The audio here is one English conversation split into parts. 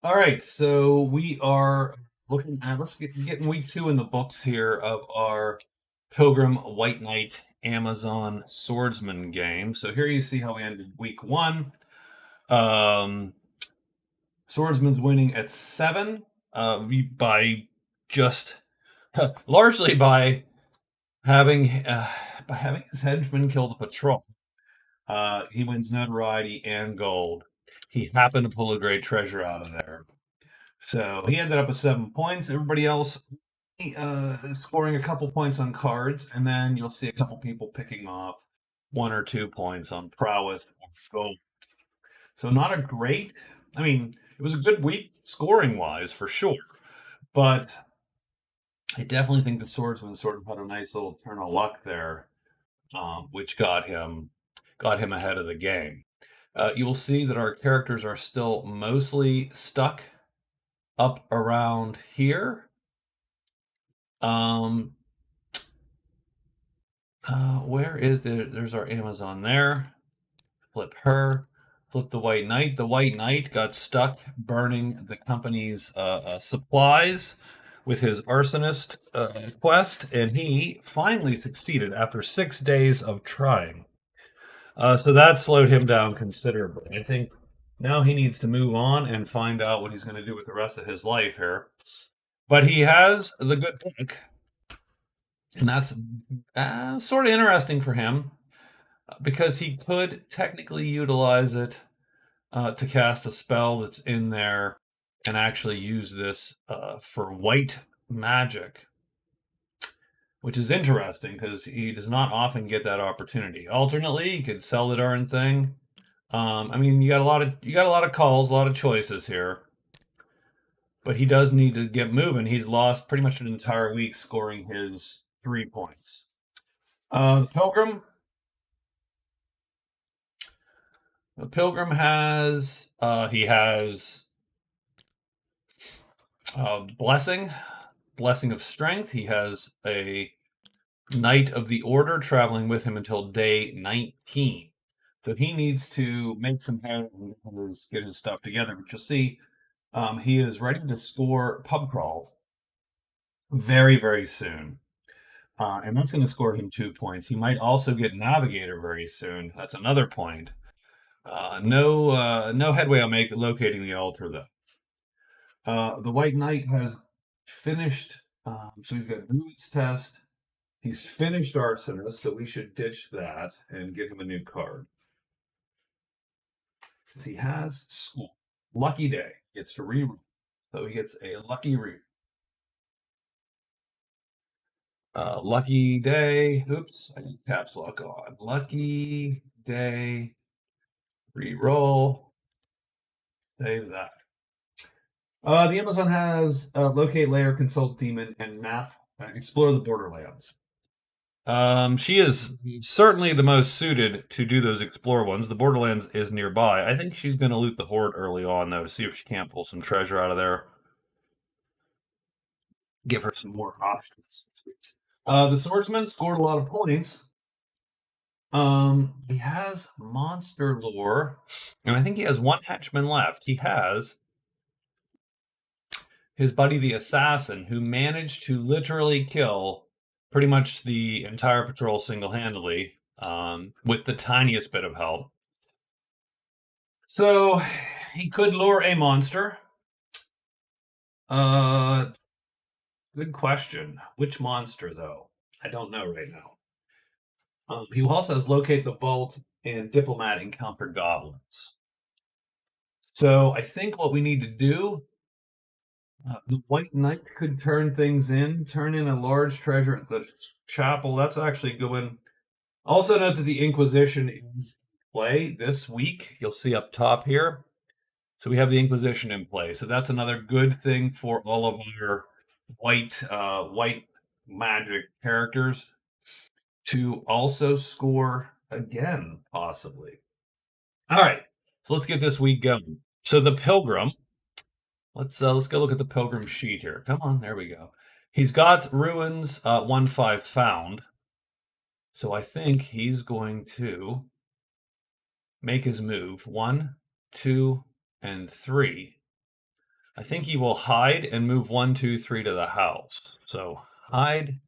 All right, so we are looking at let's get week two in the books here of our Pilgrim White Knight Amazon Swordsman game. So here you see how we ended week one. Um, Swordsman's winning at seven, by just largely by having his henchman kill the patrol. He wins notoriety and gold. He happened to pull a great treasure out of there. So he ended up with 7 points. Everybody else scoring a couple points on cards, and then you'll see a couple people picking off 1 or 2 points on prowess or gold. So not a great. I mean, it was a good week scoring wise for sure, but I definitely think the swordsman sort of had a nice little turn of luck there, which got him ahead of the game. You will see that our characters are still mostly stuck up around here. Um, where is there's our Amazon there. Flip her. Flip the White Knight. The White Knight got stuck burning the company's supplies with his arsonist quest, and he finally succeeded after 6 days of trying. So that slowed him down considerably. I think now he needs to move on and find out what he's going to do with the rest of his life here. But he has the good luck, and that's sort of interesting for him because he could technically utilize it to cast a spell that's in there and actually use this for white magic, which is interesting because he does not often get that opportunity. Alternately, he could sell the darn thing. I mean, you got a lot of calls, a lot of choices here, but he does need to get moving. He's lost pretty much an entire week scoring his 3 points. Pilgrim. The Pilgrim has blessing of strength. He has a Knight of the Order traveling with him until day 19. So he needs to make some head and get his stuff together. But you'll see he is ready to score pub crawl very, very soon. And that's going to score him 2 points. He might also get Navigator very soon. That's another point. No headway on locating the altar though. The White Knight has finished. So he's got Druid's Test. He's finished Arsonist, so we should ditch that and give him a new card. Because he has School. Lucky Day. Gets to reroll. So he gets a lucky reroll. Lucky Day. Oops, I need caps lock on. Lucky Day. Reroll. Save that. The Amazon has Locate Layer, Consult Demon, and Map. Explore the Borderlands. She is certainly the most suited to do those explore ones. The Borderlands is nearby. I think she's going to loot the Horde early on, though, to see if she can't pull some treasure out of there. Give her some more options. The Swordsman scored a lot of points. He has monster lore, and I think he has one henchman left. He has his buddy the assassin, who managed to literally kill pretty much the entire patrol single-handedly, with the tiniest bit of help. So he could lure a monster. Uh, Good question. Which monster, though? I don't know right now. He also has locate the vault and diplomat encounter goblins. So I think what we need to do, the White Knight could turn in a large treasure at the chapel. That's actually going. Also note that the Inquisition is in play this week. You'll see up top here. So we have the Inquisition in play. So that's another good thing for all of our white magic characters to also score again, possibly. All right, so let's get this week going. So the Pilgrim. Let's go look at the Pilgrim sheet here. Come on, there we go. He's got ruins 1-5 found. So I think he's going to make his move 1, 2, and 3. I think he will hide and move 1, 2, 3 to the house. So hide,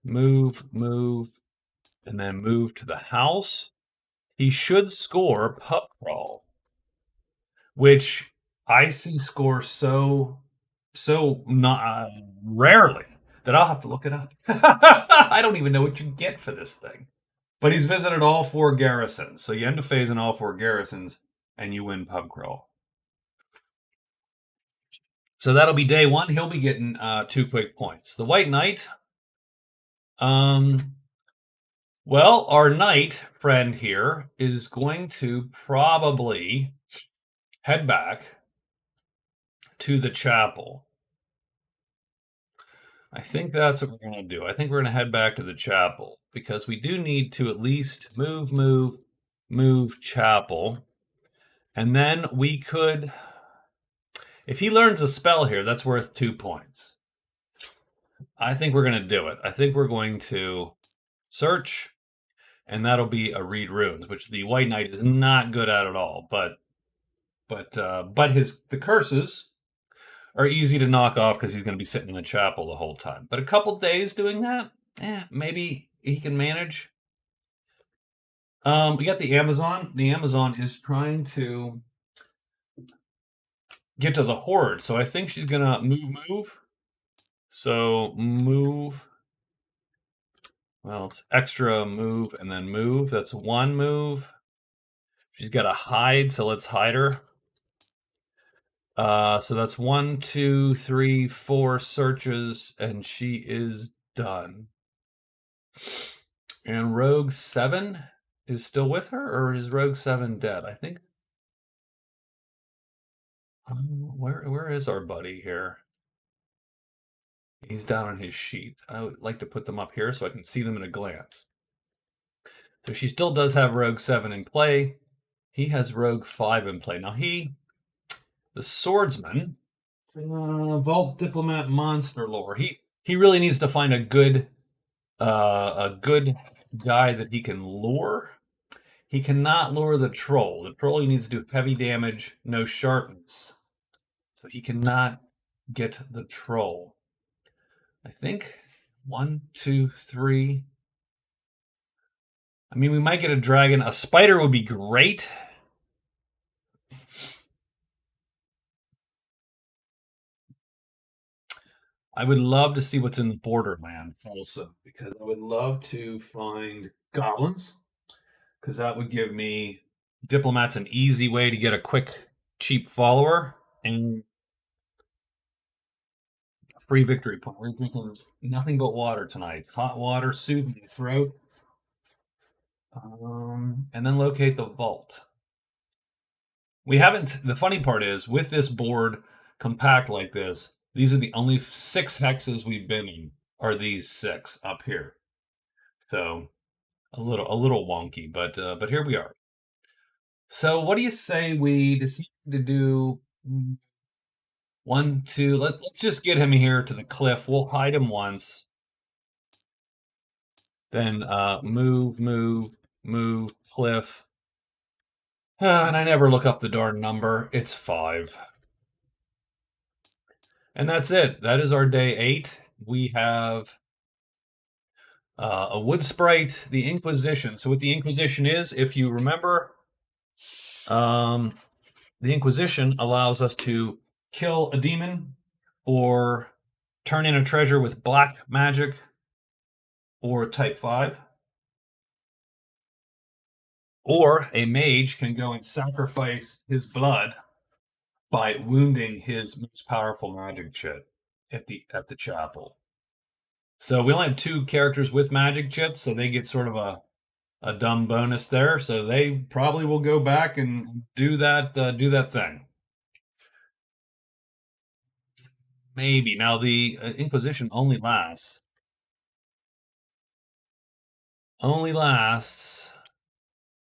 move, and then move to the house. He should score pub crawl, which I see score so not rarely that I'll have to look it up. I don't even know what you get for this thing. But he's visited all 4 garrisons, so you end a phase in all 4 garrisons, and you win pub crawl. So that'll be day 1. He'll be getting 2 quick points. The White Knight. Well, our knight friend here is going to probably head back to the chapel. I think that's what we're going to do. I think we're going to head back to the chapel because we do need to at least move chapel. And then we could, if he learns a spell here, that's worth 2 points. I think we're going to do it. I think we're going to search, and that'll be a read runes, which the White Knight is not good at all. But the curses are easy to knock off because he's going to be sitting in the chapel the whole time. But a couple days doing that, maybe he can manage. We got the Amazon. The Amazon is trying to get to the horde, so I think she's gonna move. So move. Well, it's extra move and then move. That's 1 move. She's got to hide, so let's hide her. So that's 1, 2, 3, 4 searches, and she is done. And Rogue 7 is still with her, or is Rogue 7 dead? I think. Where is our buddy here? He's down on his sheet. I would like to put them up here so I can see them at a glance. So she still does have Rogue 7 in play. He has Rogue 5 in play. Now the swordsman, Vault Diplomat Monster Lore. He really needs to find a good guy that he can lure. He cannot lure the troll. The troll he needs to do heavy damage, no sharpness. So he cannot get the troll. I think 1, 2, 3. I mean, we might get a dragon. A spider would be great. I would love to see what's in the borderland also, because I would love to find goblins, because that would give me diplomats an easy way to get a quick, cheap follower and a free victory point. We're drinking nothing but water tonight. Hot water, soothes the throat. And then locate the vault. We haven't, the funny part is, with this board compact like this, these are the only 6 hexes we've been in, are these 6 up here. So a little wonky, but here we are. So what do you say we decide to do 1, 2, let's just get him here to the cliff. We'll hide him once. Then move, cliff. And I never look up the darn number. It's 5. And that's it. That is our day 8. We have a wood sprite, the Inquisition. So what the Inquisition is, if you remember, the Inquisition allows us to kill a demon or turn in a treasure with black magic or type 5. Or a mage can go and sacrifice his blood by wounding his most powerful magic chit at the chapel. So we only have 2 characters with magic chits, so they get sort of a dumb bonus there. So they probably will go back and do that thing. Maybe. Now the Inquisition only lasts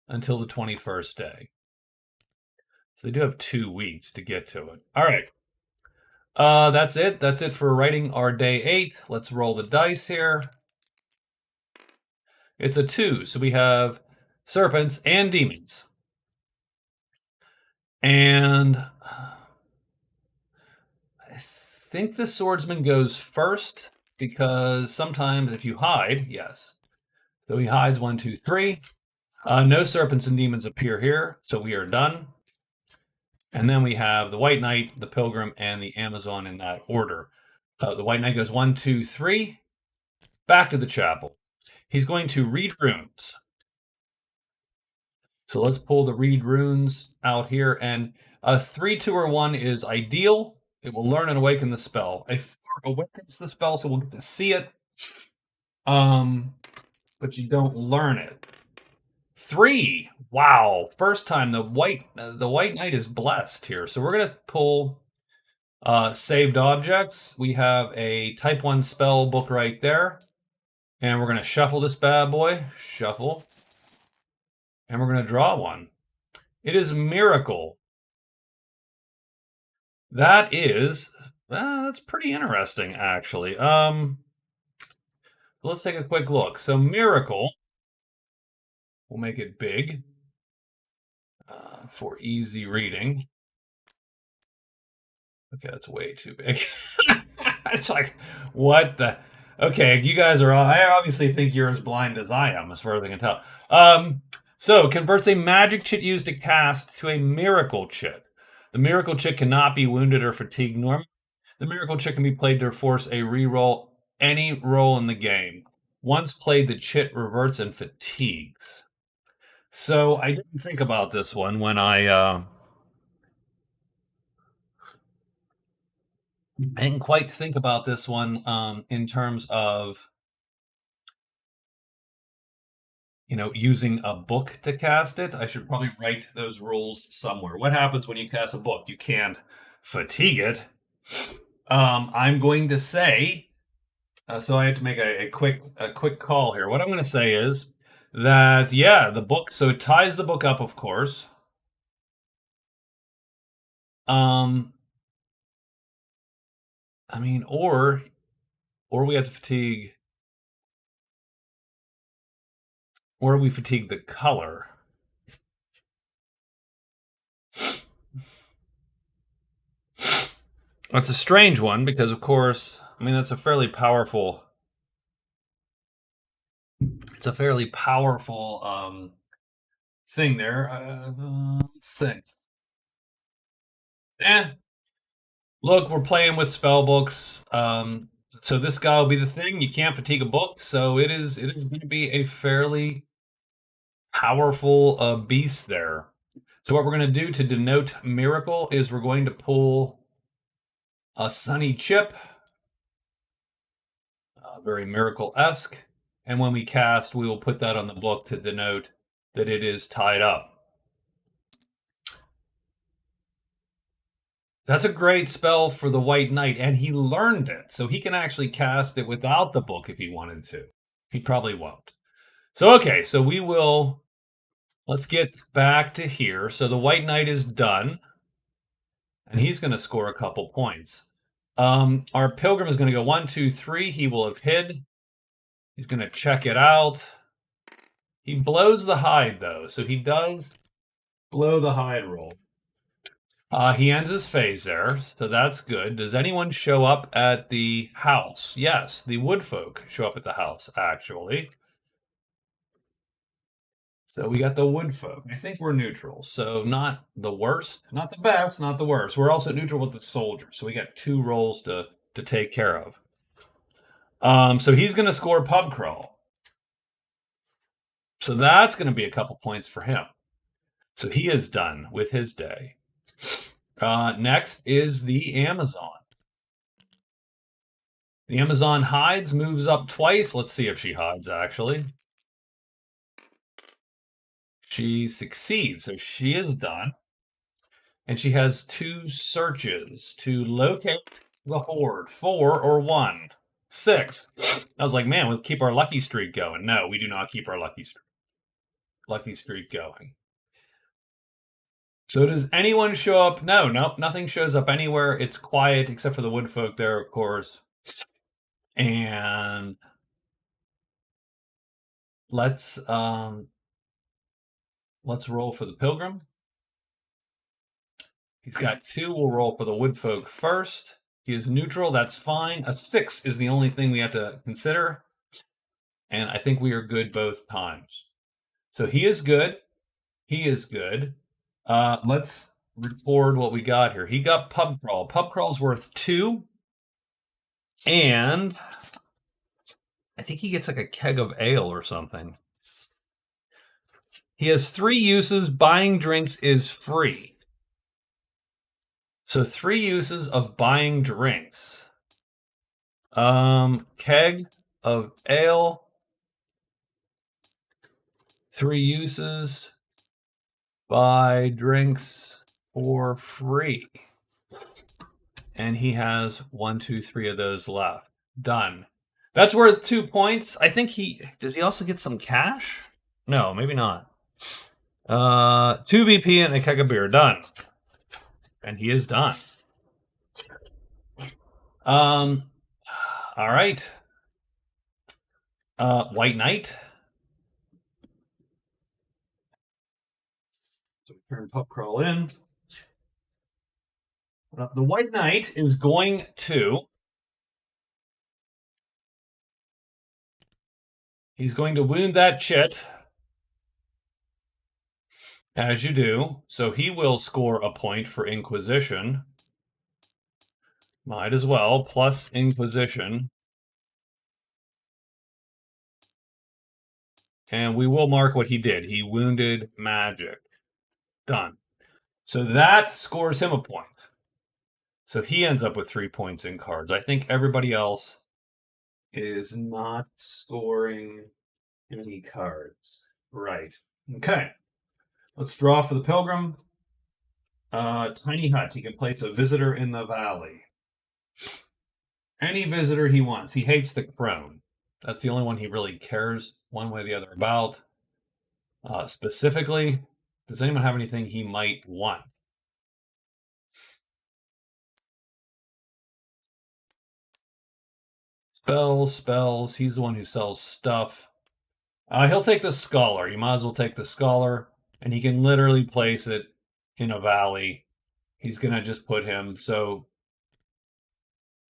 until the 21st day. So they do have 2 weeks to get to it. All right. That's it. That's it for writing our day 8. Let's roll the dice here. It's a 2, so we have serpents and demons. And think the swordsman goes first because sometimes if you hide, yes. So he hides 1, 2, 3. No serpents and demons appear here, so we are done. And then we have the White Knight, the Pilgrim, and the Amazon in that order. The White Knight goes 1, 2, 3, back to the chapel. He's going to read runes. So let's pull the read runes out here. And a 3, 2, or 1 is ideal. It will learn and awaken the spell. A 4 awakens the spell, so we'll get to see it. But you don't learn it. 3, wow! First time the White Knight is blessed here. So we're gonna pull saved objects. We have a Type 1 spell book right there, and we're gonna shuffle this bad boy. Shuffle. And we're going to draw one. It is Miracle. That is, that's pretty interesting, actually. Let's take a quick look. So Miracle, we'll make it big for easy reading. Okay, that's way too big. It's like, what the? Okay, you guys are all, I obviously think you're as blind as I am, as far as I can tell. So, converts a magic chit used to cast to a miracle chit. The miracle chit cannot be wounded or fatigued normally. The miracle chit can be played to force a reroll any roll in the game. Once played, the chit reverts and fatigues. So, I didn't think about this one when I didn't quite think about this one in terms of using a book to cast it. I should probably write those rules somewhere. What happens when you cast a book? You can't fatigue it. I'm going to say, so I have to make a quick call here. What I'm going to say is that, yeah, the book, so it ties the book up, of course. I mean, or we have to fatigue, or we fatigue the color. That's a strange one because, of course, I mean, that's a fairly powerful. It's a fairly powerful thing there. Let's think. Look, we're playing with spell books. So this guy will be the thing. You can't fatigue a book, so it is going to be a fairly powerful beast there. So what we're going to do to denote miracle is we're going to pull a sunny chip, very miracle-esque, and when we cast, we will put that on the book to denote that it is tied up. That's a great spell for the White Knight, and he learned it, so he can actually cast it without the book if he wanted to. He probably won't. So, okay, so let's get back to here. So the White Knight is done, and he's going to score a couple points. Our Pilgrim is going to go 1, 2, 3. He will have hid. He's going to check it out. He blows the hide, though, so he does blow the hide roll. He ends his phase there, so that's good. Does anyone show up at the house? Yes, the woodfolk show up at the house, actually. So we got the woodfolk. I think we're neutral, so not the worst, not the best, not the worst. We're also neutral with the soldiers, so we got 2 rolls to take care of. So he's going to score pub crawl. So that's going to be a couple points for him. So he is done with his day. Next is the Amazon. The Amazon hides, moves up twice. Let's see if she hides, actually. She succeeds, so she is done. And she has 2 searches to locate the horde. 4 or 1. 6. I was like, man, we'll keep our lucky streak going. No, we do not keep our lucky streak going. So does anyone show up? No, nope, nothing shows up anywhere. It's quiet except for the woodfolk there, of course. And let's roll for the Pilgrim. He's got 2. We'll roll for the woodfolk first. He is neutral. That's fine. A 6 is the only thing we have to consider. And I think we are good both times. So he is good. He is good. Let's record what we got here. He got pub crawl. Pub crawl's worth 2. And I think he gets like a keg of ale or something. He has 3 uses. Buying drinks is free. So 3 uses of buying drinks. Keg of ale. 3 uses. Buy drinks for free. And he has 1, 2, 3 of those left. Done. That's worth 2 points. I think does he also get some cash? No, maybe not. 2 VP and a keg of beer. Done. And he is done. All right. White Knight. So we turn Pup Crawl in. The White Knight is going to... He's going to wound that chit. As you do. So he will score a point for Inquisition. Might as well. Plus Inquisition. And we will mark what he did. He wounded magic. Done. So that scores him a point. So he ends up with 3 points in cards. I think everybody else is not scoring any cards. Right. Okay. Let's draw for the Pilgrim. Tiny hut. He can place a visitor in the valley. Any visitor he wants. He hates the crone. That's the only one he really cares one way or the other about. Specifically, does anyone have anything he might want? Spells. He's the one who sells stuff. He'll take the Scholar. You might as well take the Scholar. And he can literally place it in a valley. He's going to just put him. So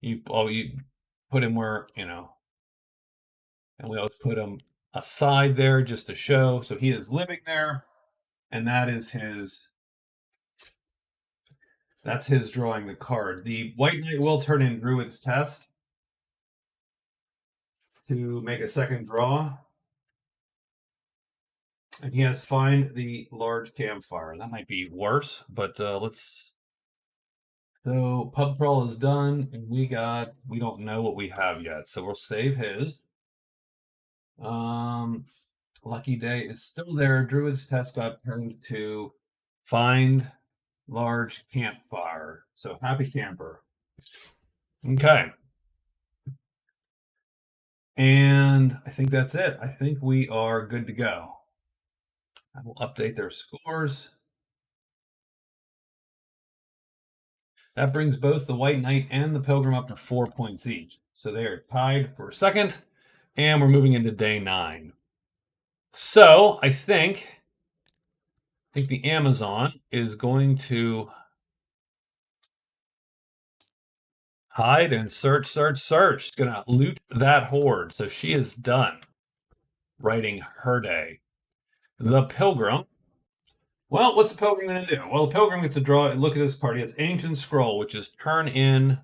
you put him where, and we always put him aside there just to show. So he is living there. And that is that's his drawing the card. The White Knight will turn in Druid's Test to make a second draw. And he has Find the Large Campfire. That might be worse, but let's... So Pub Crawl is done, and we don't know what we have yet, so we'll save his. Lucky Day is still there. Druid's Test got turned to Find Large Campfire. So happy camper. Okay. And I think that's it. I think we are good to go. I will update their scores. That brings both the White Knight and the Pilgrim up to 4 points each. So they are tied for second, and we're moving into day 9. So I think the Amazon is going to hide and search. She's going to loot that horde. So she is done writing her day. The Pilgrim. Well, what's the Pilgrim going to do? Well, the Pilgrim gets to draw and look at his party. It's Ancient Scroll, which is turn in.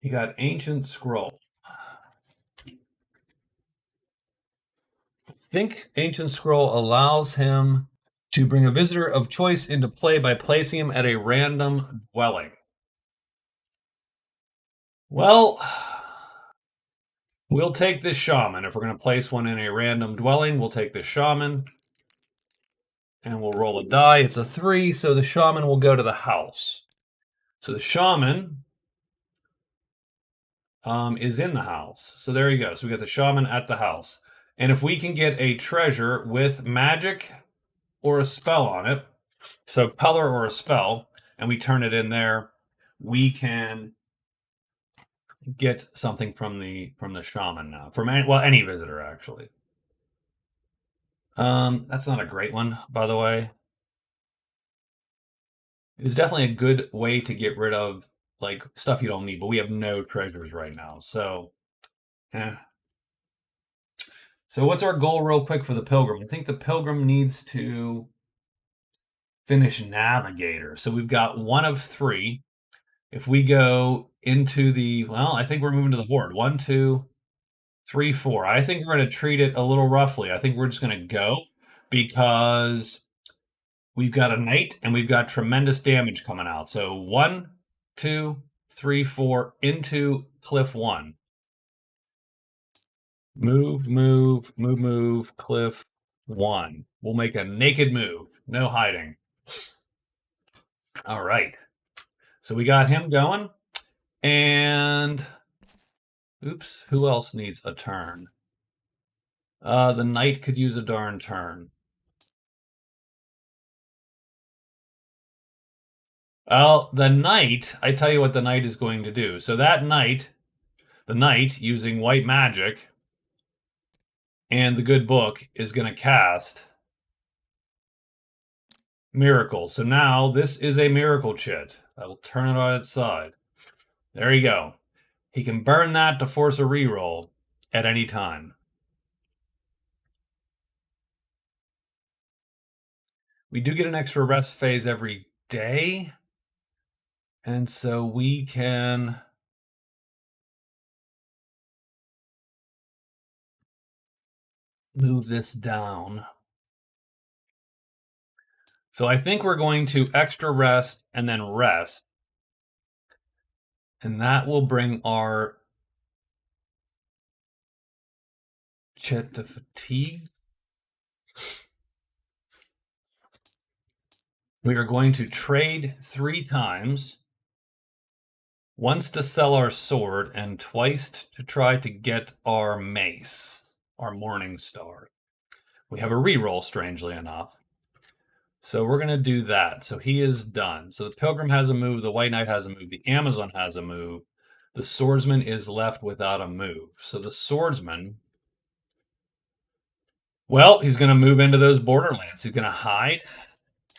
He got Ancient Scroll. I think Ancient Scroll allows him to bring a visitor of choice into play by placing him at a random dwelling. Well, we'll take this Shaman. If we're going to place one in a random dwelling, we'll take this Shaman. And we'll roll a die. It's a 3, so the Shaman will go to the house. So the Shaman is in the house. So there you go. So we got the Shaman at the house. And if we can get a treasure with magic or a spell on it, so color or a spell, and we turn it in there, we can get something from the Shaman now. From any visitor, actually. That's not a great one, by the way. It's definitely a good way to get rid of like stuff you don't need, but we have no treasures right now. So, eh. So what's our goal real quick for the pilgrim? I think the pilgrim needs to finish navigator. So we've got one of three. If we go into the, well, I think we're moving to the horde. 1, 2, 3, 4. I think we're going to treat it a little roughly. I think we're just going to go because we've got a knight and we've got tremendous damage coming out. So 1, 2, 3, 4 into cliff 1. Move, move, move, move, cliff 1. We'll make a naked move. No hiding. All right. So we got him going. And oops, who else needs a turn? The knight could use a darn turn. Well, the knight, I tell you what the knight is going to do. So that knight, the knight using white magic and the good book is going to cast miracle. So now this is a miracle chit. I will turn it on its side. There you go. He can burn that to force a reroll at any time. We do get an extra rest phase every day. And so we can move this down. So I think we're going to extra rest and then rest. And that will bring our chit to fatigue. We are going to trade 3 times. Once to sell our sword and twice to try to get our mace, our Morning Star. We have a reroll, strangely enough. So we're going to do that. So he is done. So the Pilgrim has a move, the White Knight has a move, the Amazon has a move. The Swordsman is left without a move. So the Swordsman, well, he's going to move into those borderlands. He's going to hide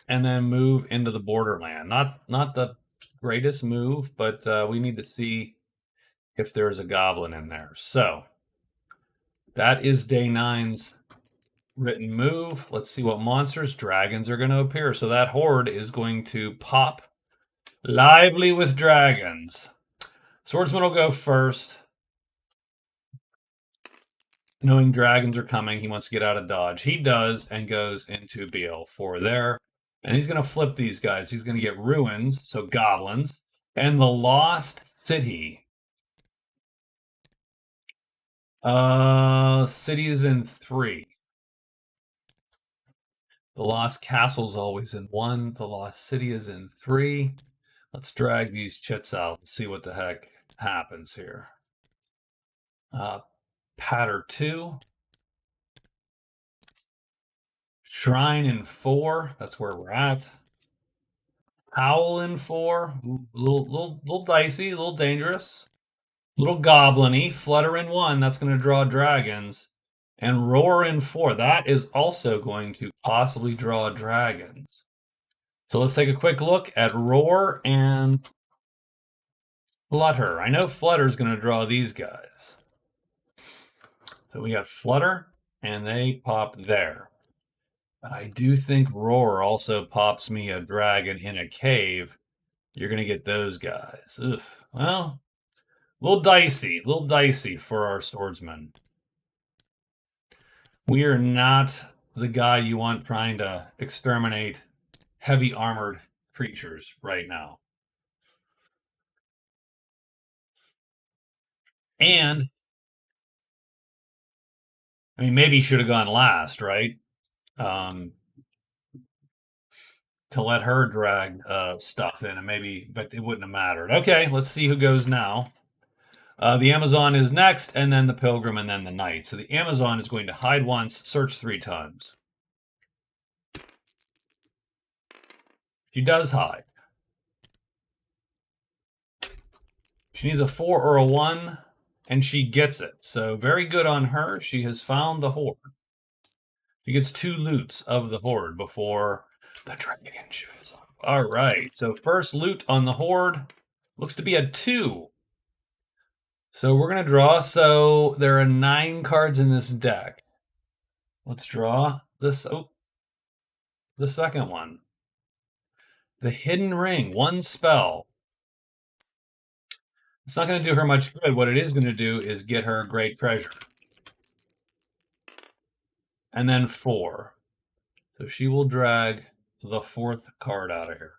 and then move into the borderland. Not the greatest move, but we need to see if there's a goblin in there. So that is day 9's written move. Let's see what monsters, dragons are going to appear. So that horde is going to pop lively with dragons. Swordsman will go first. Knowing dragons are coming, he wants to get out of dodge. He does and goes into BL4 there. And he's going to flip these guys. He's going to get ruins, so goblins, and the Lost City. City is in 3. The Lost Castle's always in 1. The Lost City is in 3. Let's drag these chits out and see what the heck happens here. Patter 2. Shrine in 4. That's where we're at. Howl in 4. Little dicey, a little dangerous. Little goblin-y. Flutter in 1. That's going to draw dragons. And roar in 4. That is also going to possibly draw dragons. So let's take a quick look at roar and flutter. I know flutter is going to draw these guys. So we got flutter, and they pop there. But I do think roar also pops me a dragon in a cave. You're going to get those guys. Oof. Well, a little dicey for our swordsman. We are not the guy you want trying to exterminate heavy armored creatures right now. And I mean, maybe he should have gone last, right? To let her drag stuff in, and maybe, but it wouldn't have mattered. Okay, let's see who goes now. The Amazon is next, and then the Pilgrim, and then the Knight. So the Amazon is going to hide once, search 3 times. She does hide. She needs a 4 or a 1, and she gets it. So very good on her. She has found the horde. She gets 2 loots of the horde before the dragon shows up. All right. So first loot on the horde looks to be a 2. So we're going to draw. So there are 9 cards in this deck. Let's draw this. Oh, the second one. The Hidden Ring, 1 spell. It's not going to do her much good. What it is going to do is get her great treasure. And then 4. So she will drag the 4th card out of here.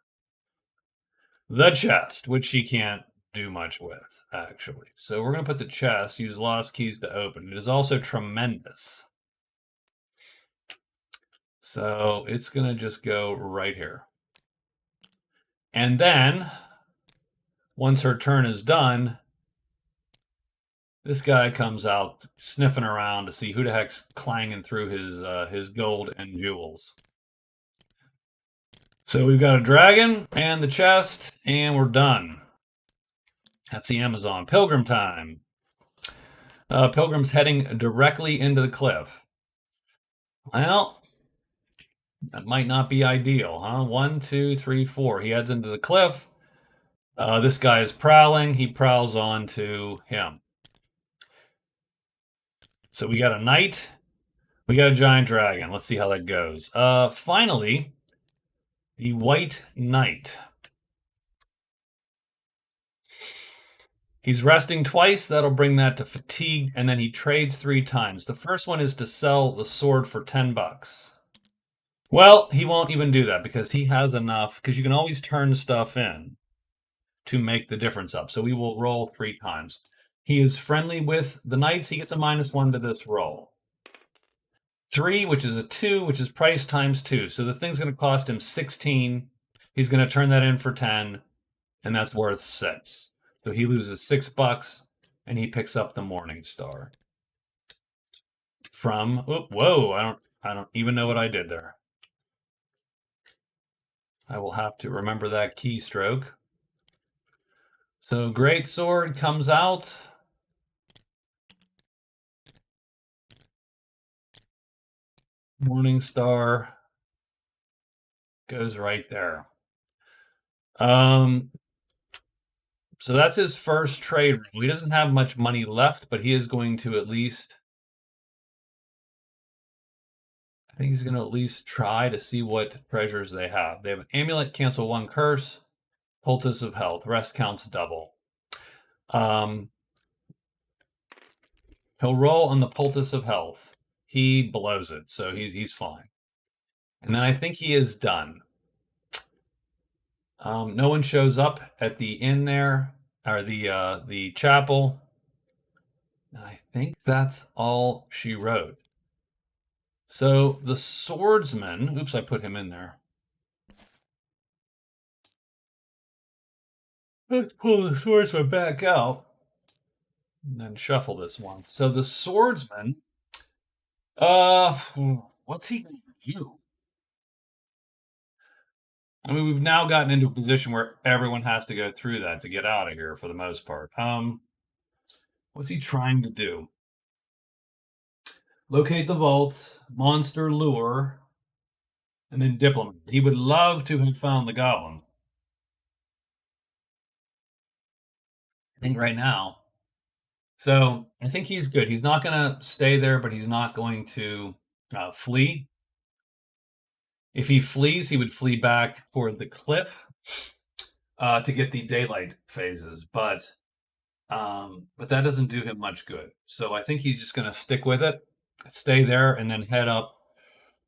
The chest, which she can't do much with, actually. So we're going to put the chest, use lost keys to open. It is also tremendous. So it's going to just go right here. And then, once her turn is done, this guy comes out sniffing around to see who the heck's clanging through his gold and jewels. So we've got a dragon and the chest, and we're done. That's the Amazon. Pilgrim time. Pilgrim's heading directly into the cliff. Well, that might not be ideal, huh? 1, 2, 3, 4. He heads into the cliff. This guy is prowling. He prowls on to him. So we got a knight. We got a giant dragon. Let's see how that goes. Finally, the White Knight. He's resting twice. That'll bring that to fatigue, and then he trades 3 times. The first one is to sell the sword for $10. Well, he won't even do that because he has enough, because you can always turn stuff in to make the difference up. So we will roll 3 times. He is friendly with the knights. He gets a -1 to this roll. 3, which is a 2, which is price times 2. So the thing's going to cost him 16. He's going to turn that in for 10, and that's worth 6. So he loses $6, and he picks up the Morning Star. From whoa, I don't even know what I did there. I will have to remember that keystroke. So Great Sword comes out. Morning Star goes right there. So that's his first trade. He doesn't have much money left, but he is going to at least, I think he's going to at least try to see what treasures they have. They have an amulet, cancel 1 curse, poultice of health, rest counts double. He'll roll on the poultice of health. He blows it, so he's fine. And then I think he is done. No one shows up at the inn there, or the chapel. And I think that's all she wrote. So the swordsman, oops, I put him in there. Let's pull the swordsman back out and then shuffle this one. So the swordsman, what's he going to do? I mean, we've now gotten into a position where everyone has to go through that to get out of here for the most part. What's he trying to do? Locate the vault, monster lure, and then diplomat. He would love to have found the goblin. I think right now. So I think he's good. He's not going to stay there, but he's not going to flee. If he flees, he would flee back toward the cliff to get the daylight phases, but that doesn't do him much good. So I think he's just going to stick with it, stay there, and then head up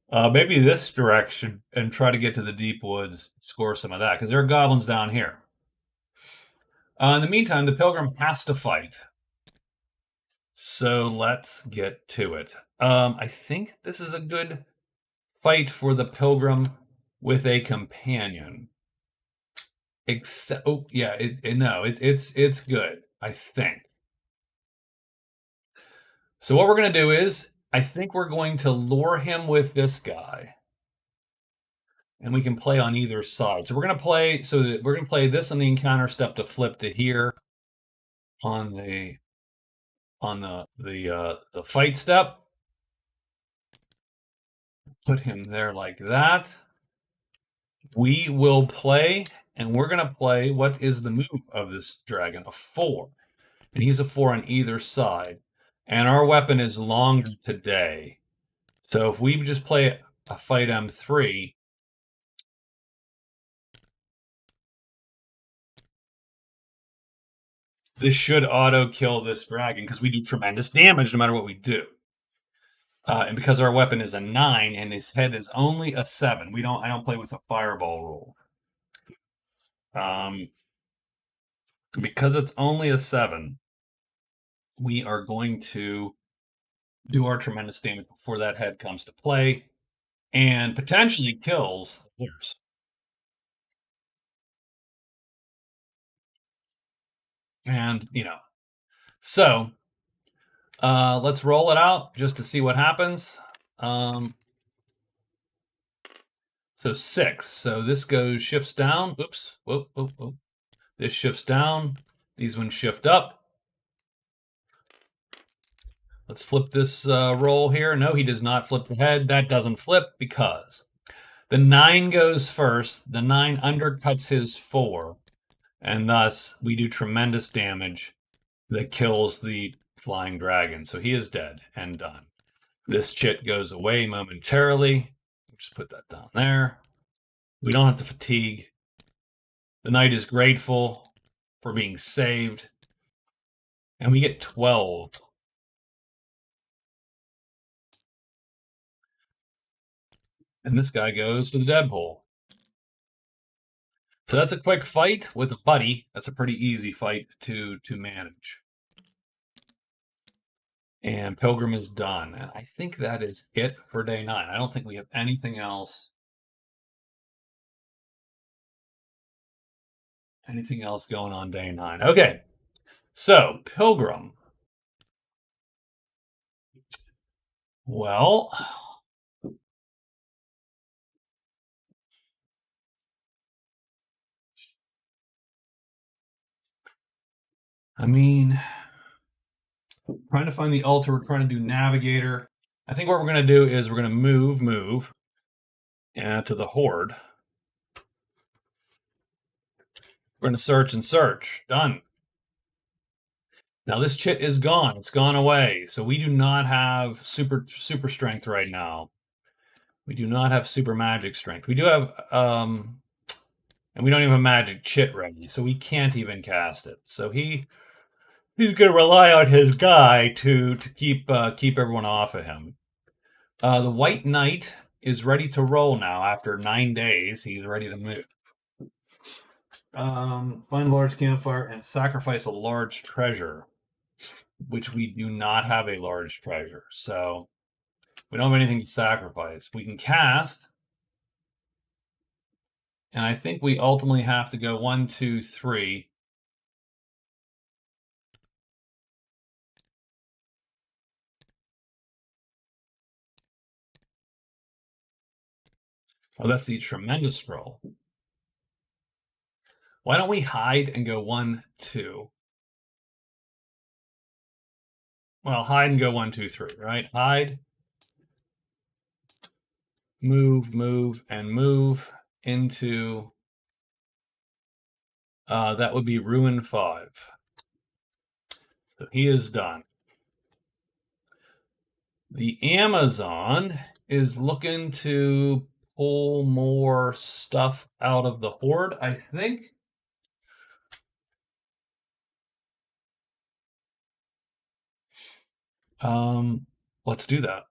maybe this direction and try to get to the deep woods, score some of that, because there are goblins down here. In the meantime, the pilgrim has to fight. So let's get to it. I think this is a good fight for the pilgrim with a companion. Except, oh yeah, it's good, I think. So what we're going to do is, I think we're going to lure him with this guy, and we can play on either side. So we're going to play. So we're going to play this on the encounter step to flip to here on the fight step. Put him there like that. We will play, and we're going to play what is the move of this dragon? A 4. And he's a 4 on either side. And our weapon is longer today. So if we just play a fight M3, this should auto kill this dragon because we do tremendous damage no matter what we do. And because our weapon is a 9 and his head is only a 7, I don't play with a fireball rule. Because it's only a 7, we are going to do our tremendous damage before that head comes to play and potentially kills the players. And, so let's roll it out just to see what happens. So 6. So this shifts down. Oops. Whoop, whoop, whoop. This shifts down. These ones shift up. Let's flip this roll here. No, he does not flip the head. That doesn't flip because the 9 goes first. The 9 undercuts his 4. And thus, we do tremendous damage that kills the flying dragon. So he is dead and done. This chit goes away momentarily. Just put that down there. We don't have to fatigue. The knight is grateful for being saved. And we get 12. And this guy goes to the deadpool. So that's a quick fight with a buddy. That's a pretty easy fight to manage. And Pilgrim is done. And I think that is it for day 9. I don't think we have anything else. Anything else going on day 9? Okay. So, Pilgrim. Well, I mean, trying to find the altar. We're trying to do navigator. I think what we're going to do is we're going to move to the horde. We're going to search and search. Done. Now this chit is gone. It's gone away. So we do not have super strength right now. We do not have super magic strength. We do have, and we don't even have magic chit ready. So we can't even cast it. So he's going to rely on his guy to keep everyone off of him. The White Knight is ready to roll now after 9 days. He's ready to move. Find a large campfire and sacrifice a large treasure, which we do not have a large treasure. So we don't have anything to sacrifice. We can cast. And I think we ultimately have to go 1, 2, 3. Oh, that's the tremendous scroll. Why don't we hide and go 1, 2? Well, hide and go 1, 2, 3, right? Hide, move, and move into, that would be Ruin 5. So he is done. The Amazon is looking to pull more stuff out of the horde, I think. Let's do that.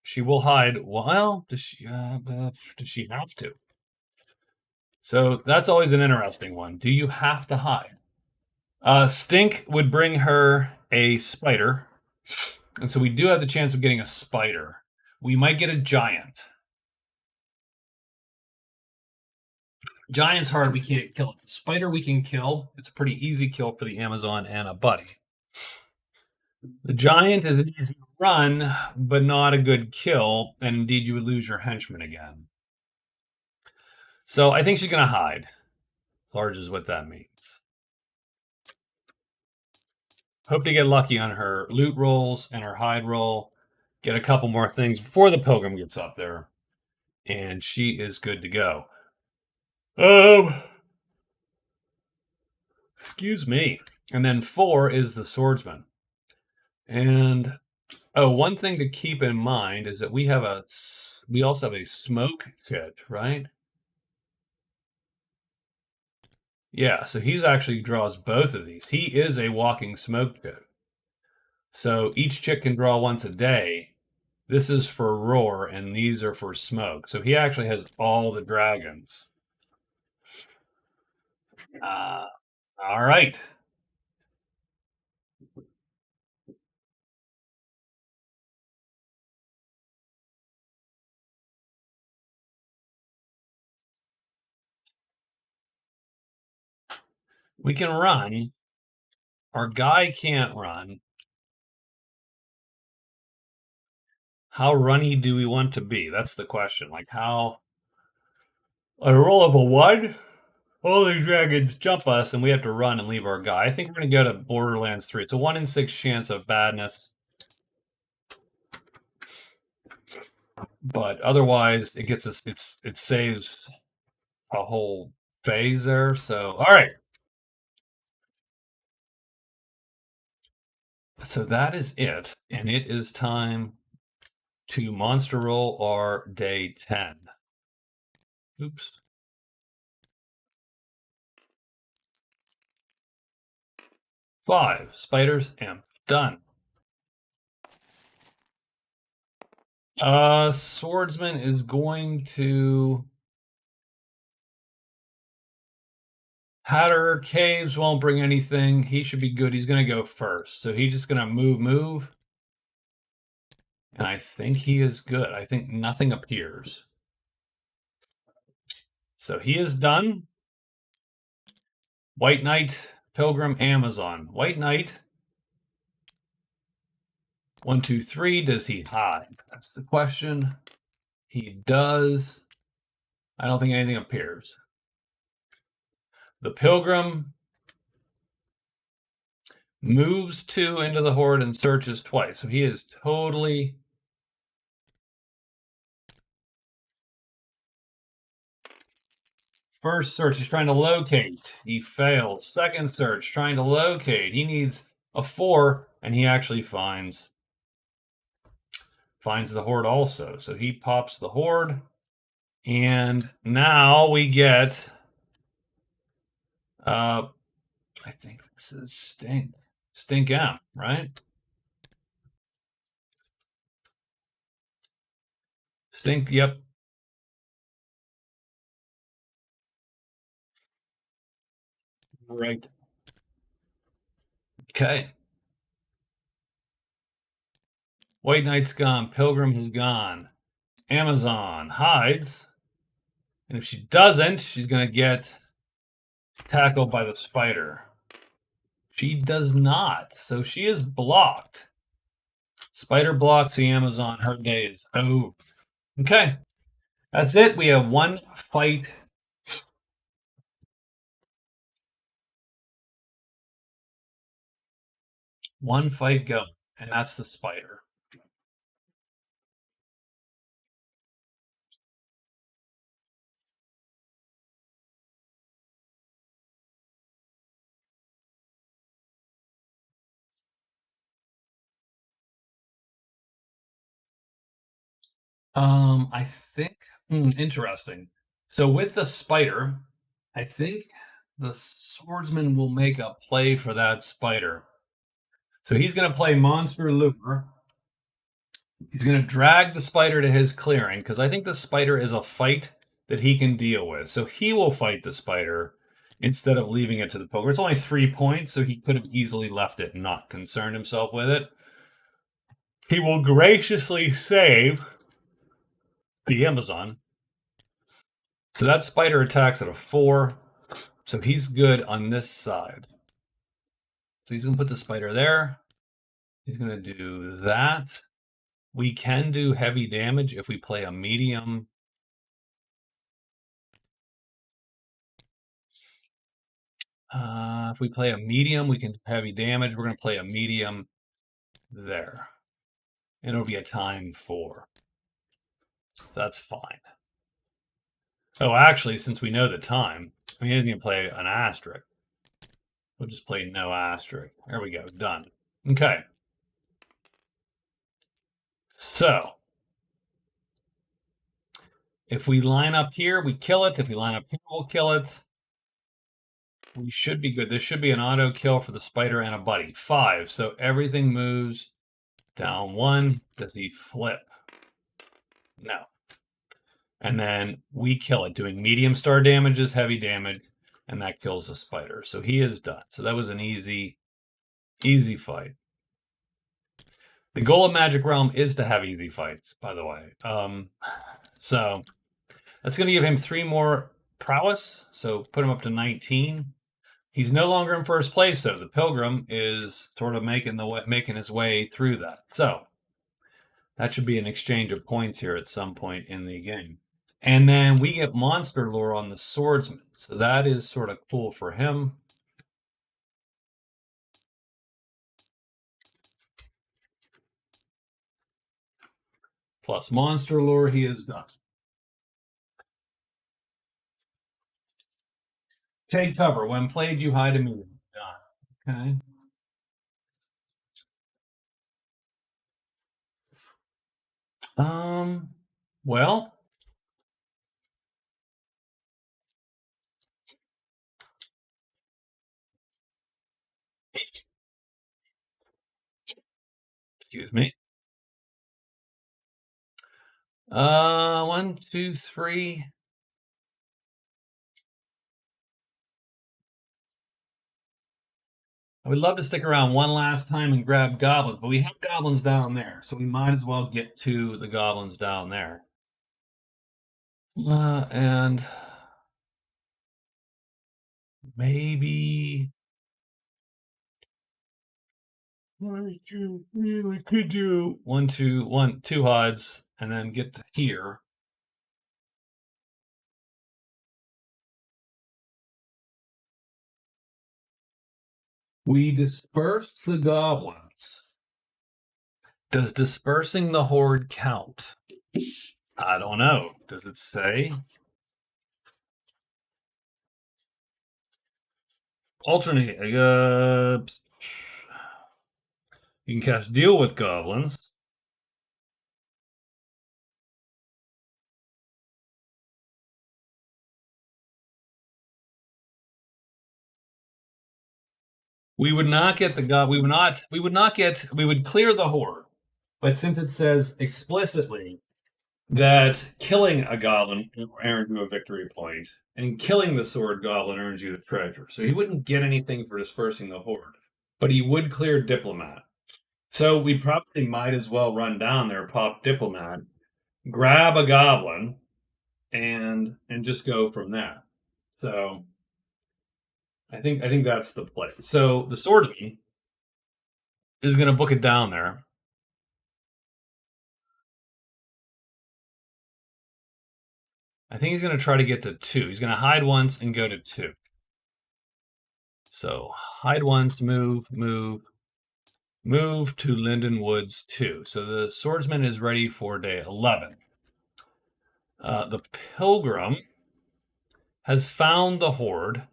She will hide. Well, does she have to? So that's always an interesting one. Do you have to hide? Stink would bring her a spider. And so we do have the chance of getting a spider. We might get a giant. Giant's hard. We can't kill it. The spider we can kill. It's a pretty easy kill for the Amazon and a buddy. The giant is an easy run, but not a good kill. And indeed, you would lose your henchman again. So I think she's going to hide. Large is what that means. Hope to get lucky on her loot rolls and her hide roll. get a couple more things before the Pilgrim gets up there, and she is good to go. Um, excuse me. And then 4 is the Swordsman. And one thing to keep in mind is that we also have a smoke kit, right? Yeah, so he's actually draws both of these. He is a walking smoke kit. So each chick can draw once a day. This is for roar, and these are for smoke. So he actually has all the dragons. Uh, all right. We can run. Our guy can't run. How runny do we want to be? That's the question. Like how on a roll of a 1, all the dragons jump us and we have to run and leave our guy. I think we're going to go to Borderlands 3. It's a 1 in 6 chance of badness. But otherwise, it gets us. It saves a whole phase there. So, all right. So that is it, and it is time to monster roll our day 10. Oops. 5 spiders imp done. Swordsman is going to Hatter Caves won't bring anything. He should be good. He's going to go first. So he's just going to move. And I think he is good. I think nothing appears. So he is done. White Knight, Pilgrim, Amazon. White Knight. 1, 2, 3. Does he hide? That's the question. He does. I don't think anything appears. The Pilgrim moves 2 into the horde and searches twice. So he is totally first search. He's trying to locate. He fails. Second search, trying to locate. He needs a 4, and he actually finds the horde also. So he pops the horde, and now we get. I think this is Stink M, right? Stink, yep. Right. Okay. White Knight's gone. Pilgrim has gone. Amazon hides. And if she doesn't, she's going to get tackled by the spider. She does not. So she is blocked. Spider blocks the Amazon. Her day is over. Okay. That's it. We have one fight. One fight going. And that's the spider. I think interesting. So with the spider, I think the swordsman will make a play for that spider. So he's going to play Monster Lure. He's going to drag the spider to his clearing because I think the spider is a fight that he can deal with. So he will fight the spider instead of leaving it to the poker. It's only 3 points, so he could have easily left it and not concerned himself with it. He will graciously save the Amazon. So that spider attacks at a 4. So he's good on this side. So he's going to put the spider there. He's going to do that. We can do heavy damage if we play a medium. If we play a medium, we can do heavy damage. We're going to play a medium there. and it'll be a time 4. So that's fine. Oh, actually, since we know the time, we didn't even play an asterisk. We'll just play no asterisk. There we go. Done. Okay. So if we line up here, we kill it. If we line up here, we'll kill it. We should be good. This should be an auto kill for the spider and a buddy. 5. So everything moves down 1. Does he flip? No. And then we kill it, doing medium star damages, heavy damage, and that kills the spider. So he is done. So that was an easy fight. The goal of Magic Realm is to have easy fights, by the way. So that's going to give him 3 more prowess. So put him up to 19. He's no longer in first place, though. The Pilgrim is sort of making his way through that. So that should be an exchange of points here at some point in the game. And then we get monster lore on the swordsman. So that is sort of cool for him. Plus monster lore, he is done. Take cover. When played, you hide immediately. Done. Okay. Well, excuse me. 1, 2, 3. I would love to stick around one last time and grab goblins, but we have goblins down there, so we might as well get to the goblins down there. And maybe 1, 2, 3. We could do 1, 2, 2 HUDs, and then get to here. We disperse the goblins. Does dispersing the horde count? I don't know. Does it say? Alternate. You can cast Deal with Goblins. We would not get the god. We would clear the horde. But since it says explicitly that killing a goblin earns you a victory point, and killing the sword goblin earns you the treasure. So he wouldn't get anything for dispersing the horde, but he would clear diplomat. So we probably might as well run down there, pop diplomat, grab a goblin, and just go from there. So I think that's the play. So the swordsman is going to book it down there. I think he's going to try to get to 2. He's going to hide once and go to 2. So hide once, move to Linden Woods 2. So the swordsman is ready for day 11. The pilgrim has found the horde.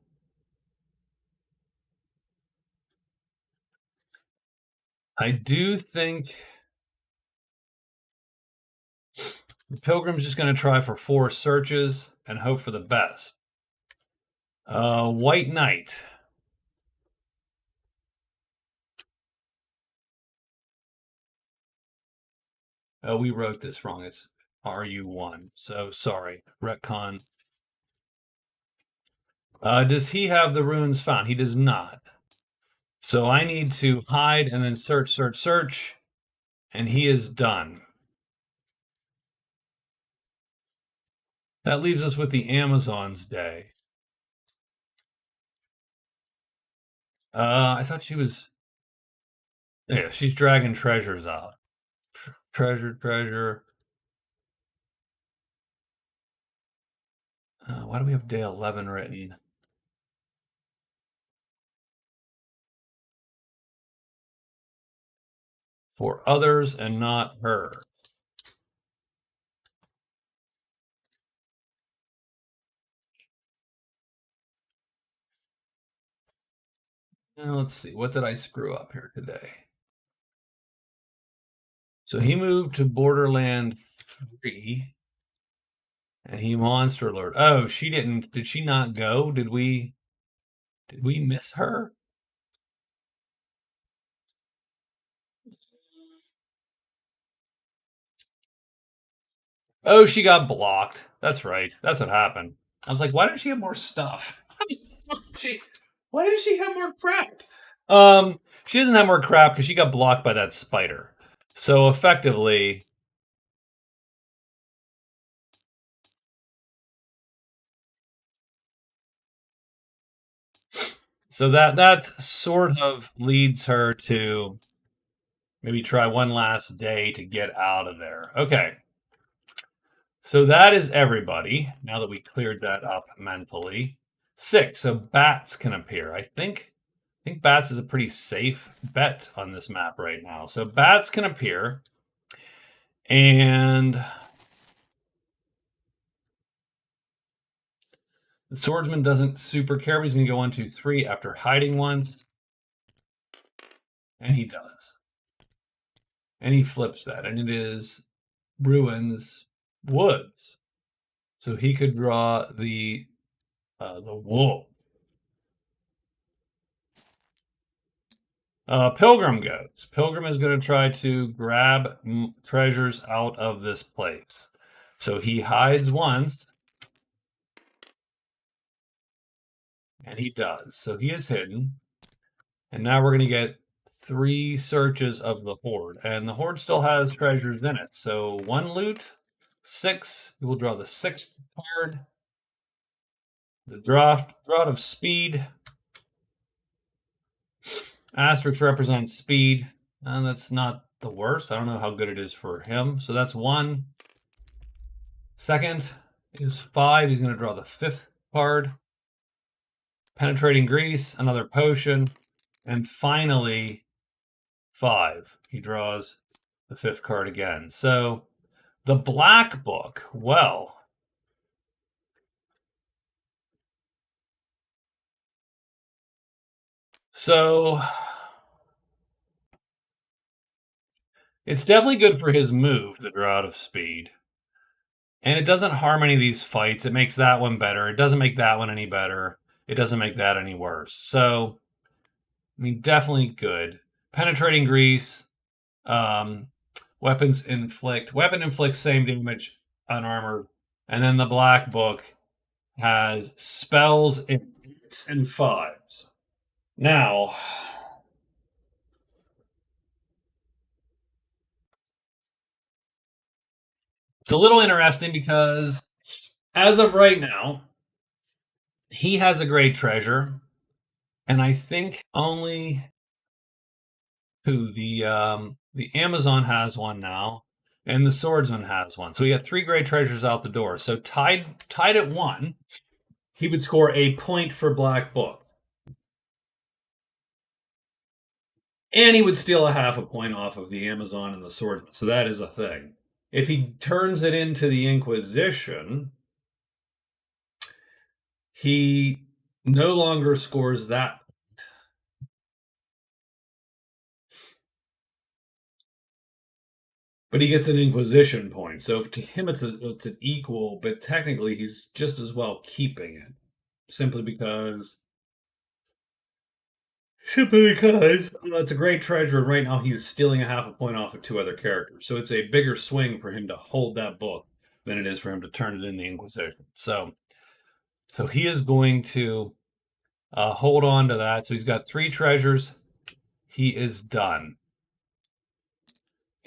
I do think the pilgrim's just going to try for 4 searches and hope for the best. White Knight. Oh, we wrote this wrong. It's RU1. So sorry. Retcon. Does he have the runes found? He does not. So I need to hide and then search, and he is done. That leaves us with the Amazon's Day. I thought she was... Yeah, she's dragging treasures out. Treasure. Why do we have day 11 written? for others and not her. Now let's see, what did I screw up here today? So he moved to Borderland 3 and he monster alert. Oh, she didn't. Did she not go? Did we miss her? Oh, she got blocked. That's right. That's what happened. I was like, why didn't she have more stuff? she Why didn't she have more crap? She didn't have more crap because she got blocked by that spider. So effectively, so that sort of leads her to maybe try one last day to get out of there. Okay. So that is everybody. Now that we cleared that up mentally. 6. So bats can appear. I think bats is a pretty safe bet on this map right now. So bats can appear. And the swordsman doesn't super care. He's going to go 1, 2, 3 after hiding once. And he does. And he flips that. And it is ruins woods. So he could draw the wolf. Pilgrim goes. Pilgrim is going to try to grab treasures out of this place. So he hides once. And he does. So he is hidden. And now we're going to get 3 searches of the hoard. And the hoard still has treasures in it. So 1 loot, 6. We will draw the 6th card. The draught of speed. Asterisk represents speed. And that's not the worst. I don't know how good it is for him. So that's 1. Second is 5. He's going to draw the 5th card. Penetrating grease, another potion. And finally, 5. He draws the 5th card again. So the black book, well, so it's definitely good for his move to draw out of speed. And it doesn't harm any of these fights. It makes that one better. It doesn't make that one any better. It doesn't make that any worse. So, I mean, definitely good. Penetrating grease. Weapons inflict. Weapon inflicts same damage on armor. And then the black book has spells in 8s and 5s. Now, it's a little interesting because as of right now, he has a great treasure, and I think only the Amazon has one now, and the swordsman has one. So we got 3 great treasures out the door. So tied at 1, he would score a point for black book. And he would steal a half a point off of the Amazon and the swordsman. So that is a thing. If he turns it into the Inquisition, he no longer scores that. But he gets an Inquisition point. So to him, it's an equal, but technically he's just as well keeping it. Simply because it's a great treasure. And right now he's stealing a half a point off of 2 other characters. So it's a bigger swing for him to hold that book than it is for him to turn it in the Inquisition. So he is going to hold on to that. So he's got 3 treasures. He is done.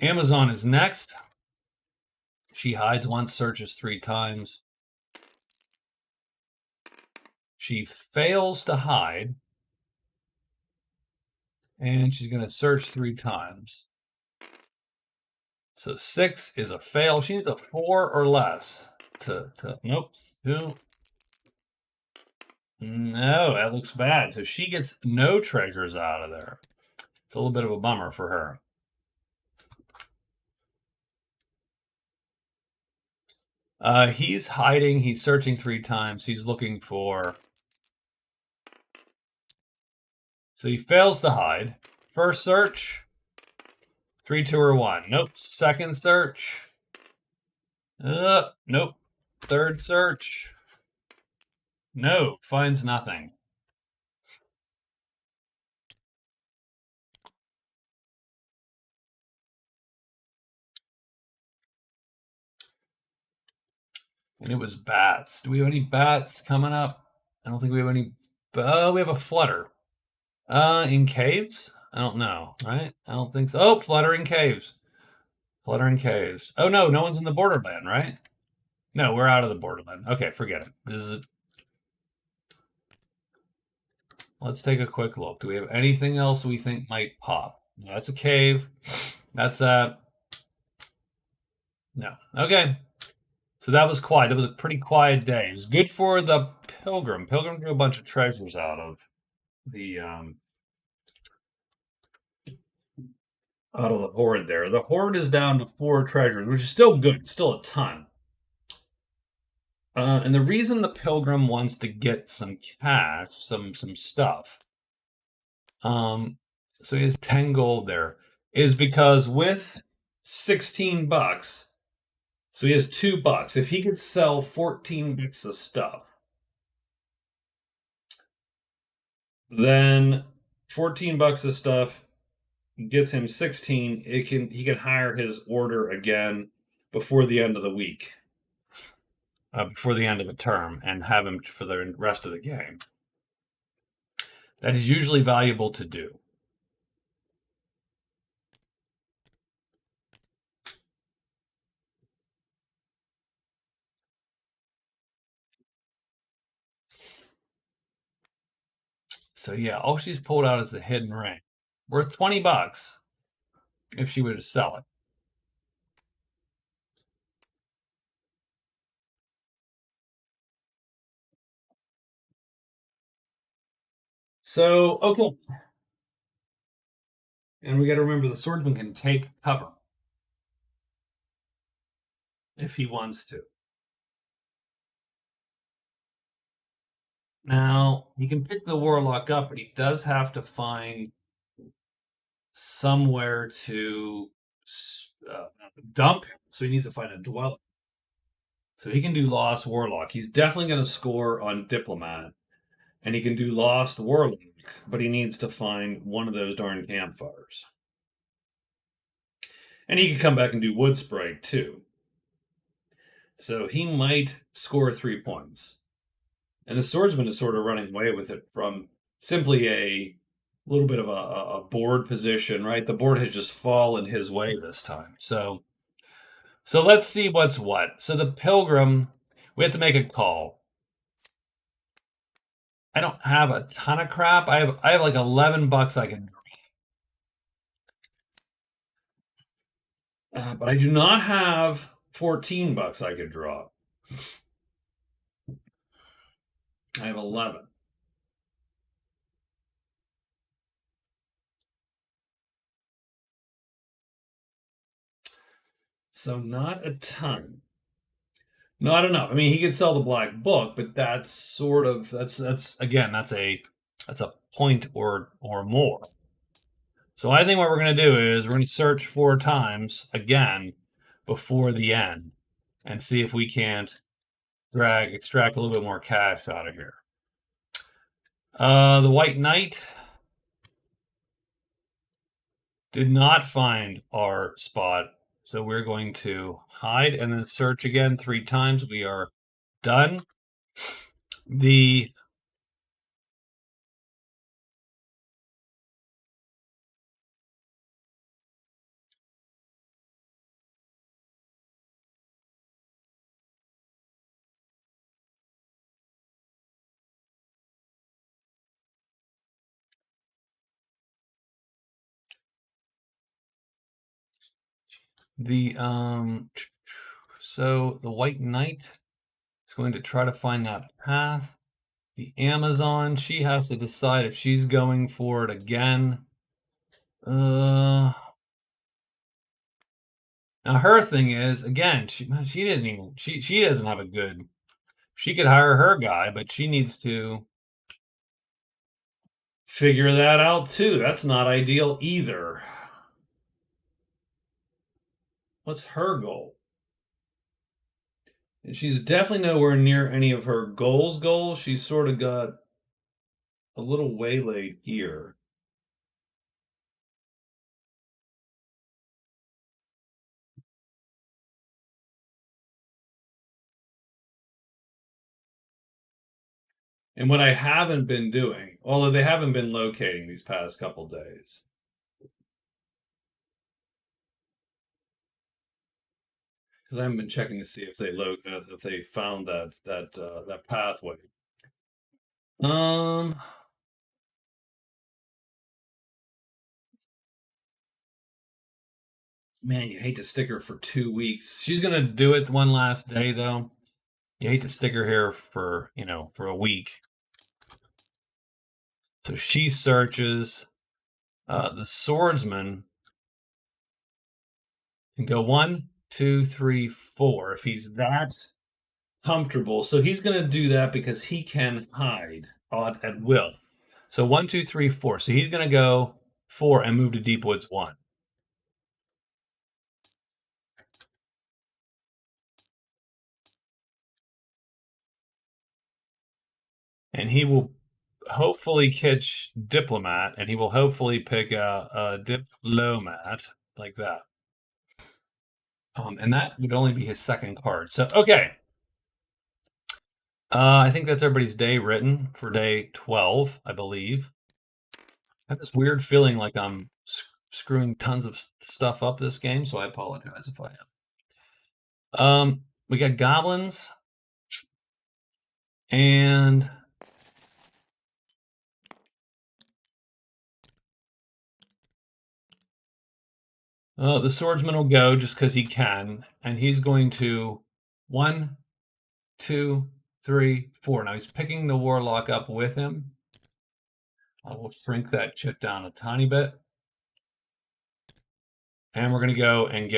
Amazon is next. She hides once, searches 3 times. She fails to hide. And she's going to search 3 times. So 6 is a fail. She needs a 4 or less to nope. 2. No, that looks bad. So she gets no treasures out of there. It's a little bit of a bummer for her. He's hiding. He's searching 3 times. He's looking for. So he fails to hide. First search. 3, 2, or 1. Nope. Second search. Nope. Third search. No. Finds nothing. And it was bats. Do we have any bats coming up? I don't think we have any. We have a flutter. In caves? I don't know, right? I don't think so. Oh, fluttering caves. Fluttering caves. Oh no, no one's in the borderland, right? No, we're out of the borderland. Okay, forget it. This is. Let's take a quick look. Do we have anything else we think might pop? No, that's a cave. That's that. No. Okay. So that was quiet. That was a pretty quiet day. It was good for the pilgrim. Pilgrim drew a bunch of treasures out of the horde there. The horde is down to 4 treasures, which is still good. Still a ton. And the reason the pilgrim wants to get some cash, some stuff, so he has 10 gold there, is because with 16 bucks, so he has $2. If he could sell 14 bits of stuff, then 14 bucks of stuff gets him 16. He can hire his order again before the end of the week, before the end of the term, and have him for the rest of the game. That is usually valuable to do. So yeah, all she's pulled out is the hidden ring, worth 20 bucks if she were to sell it. So okay, and we got to remember the swordsman can take cover if he wants to. Now he can pick the warlock up, but he does have to find somewhere to dump him. So he needs to find a dwelling. So he can do Lost Warlock. He's definitely going to score on Diplomat. And he can do Lost Warlock, but he needs to find one of those darn campfires. And he can come back and do Wood Sprite too. So he might score 3 points. And the swordsman is sort of running away with it from simply a little bit of a board position, right? The board has just fallen his way this time. So let's see what's what. So the pilgrim, we have to make a call. I don't have a ton of crap. I have like 11 bucks I can draw. But I do not have 14 bucks I could draw. I have 11. So not a ton. Not enough. I mean, he could sell the black book, but that's sort of that's a point or more. So I think what we're going to do is we're going to search 4 times again before the end and see if we can't extract a little bit more cash out of here. The White Knight did not find our spot, so we're going to hide and then search again 3 times. We are done. The so the White Knight is going to try to find that path. The Amazon, she has to decide if she's going for it again. Now her thing is, again, she didn't even she doesn't have a good. She could hire her guy, but she needs to figure that out too. That's not ideal either. What's her goal? And she's definitely nowhere near any of her goals. She's sort of got a little waylaid here. And what I haven't been doing, although they haven't been locating these past couple days, because I haven't been checking to see if if they found that pathway. Um, man, you hate to stick her for 2 weeks. She's gonna do it one last day though. You hate to stick her here for for a week. So she searches. The swordsman can go 1, 2, 3, 4 if he's that comfortable. So he's going to do that because he can hide at will. So 1, 2, 3, 4. So he's going to go 4 and move to Deep Woods 1. And he will hopefully catch Diplomat, and he will hopefully pick a Diplomat like that. And that would only be his second card. So, okay. I think that's everybody's day written for day 12, I believe. I have this weird feeling like I'm screwing tons of stuff up this game, so I apologize if I am. We got goblins and the swordsman will go just because he can, and he's going to 1, 2, 3, 4. Now he's picking the warlock up with him. I will shrink that chit down a tiny bit. And we're going to go and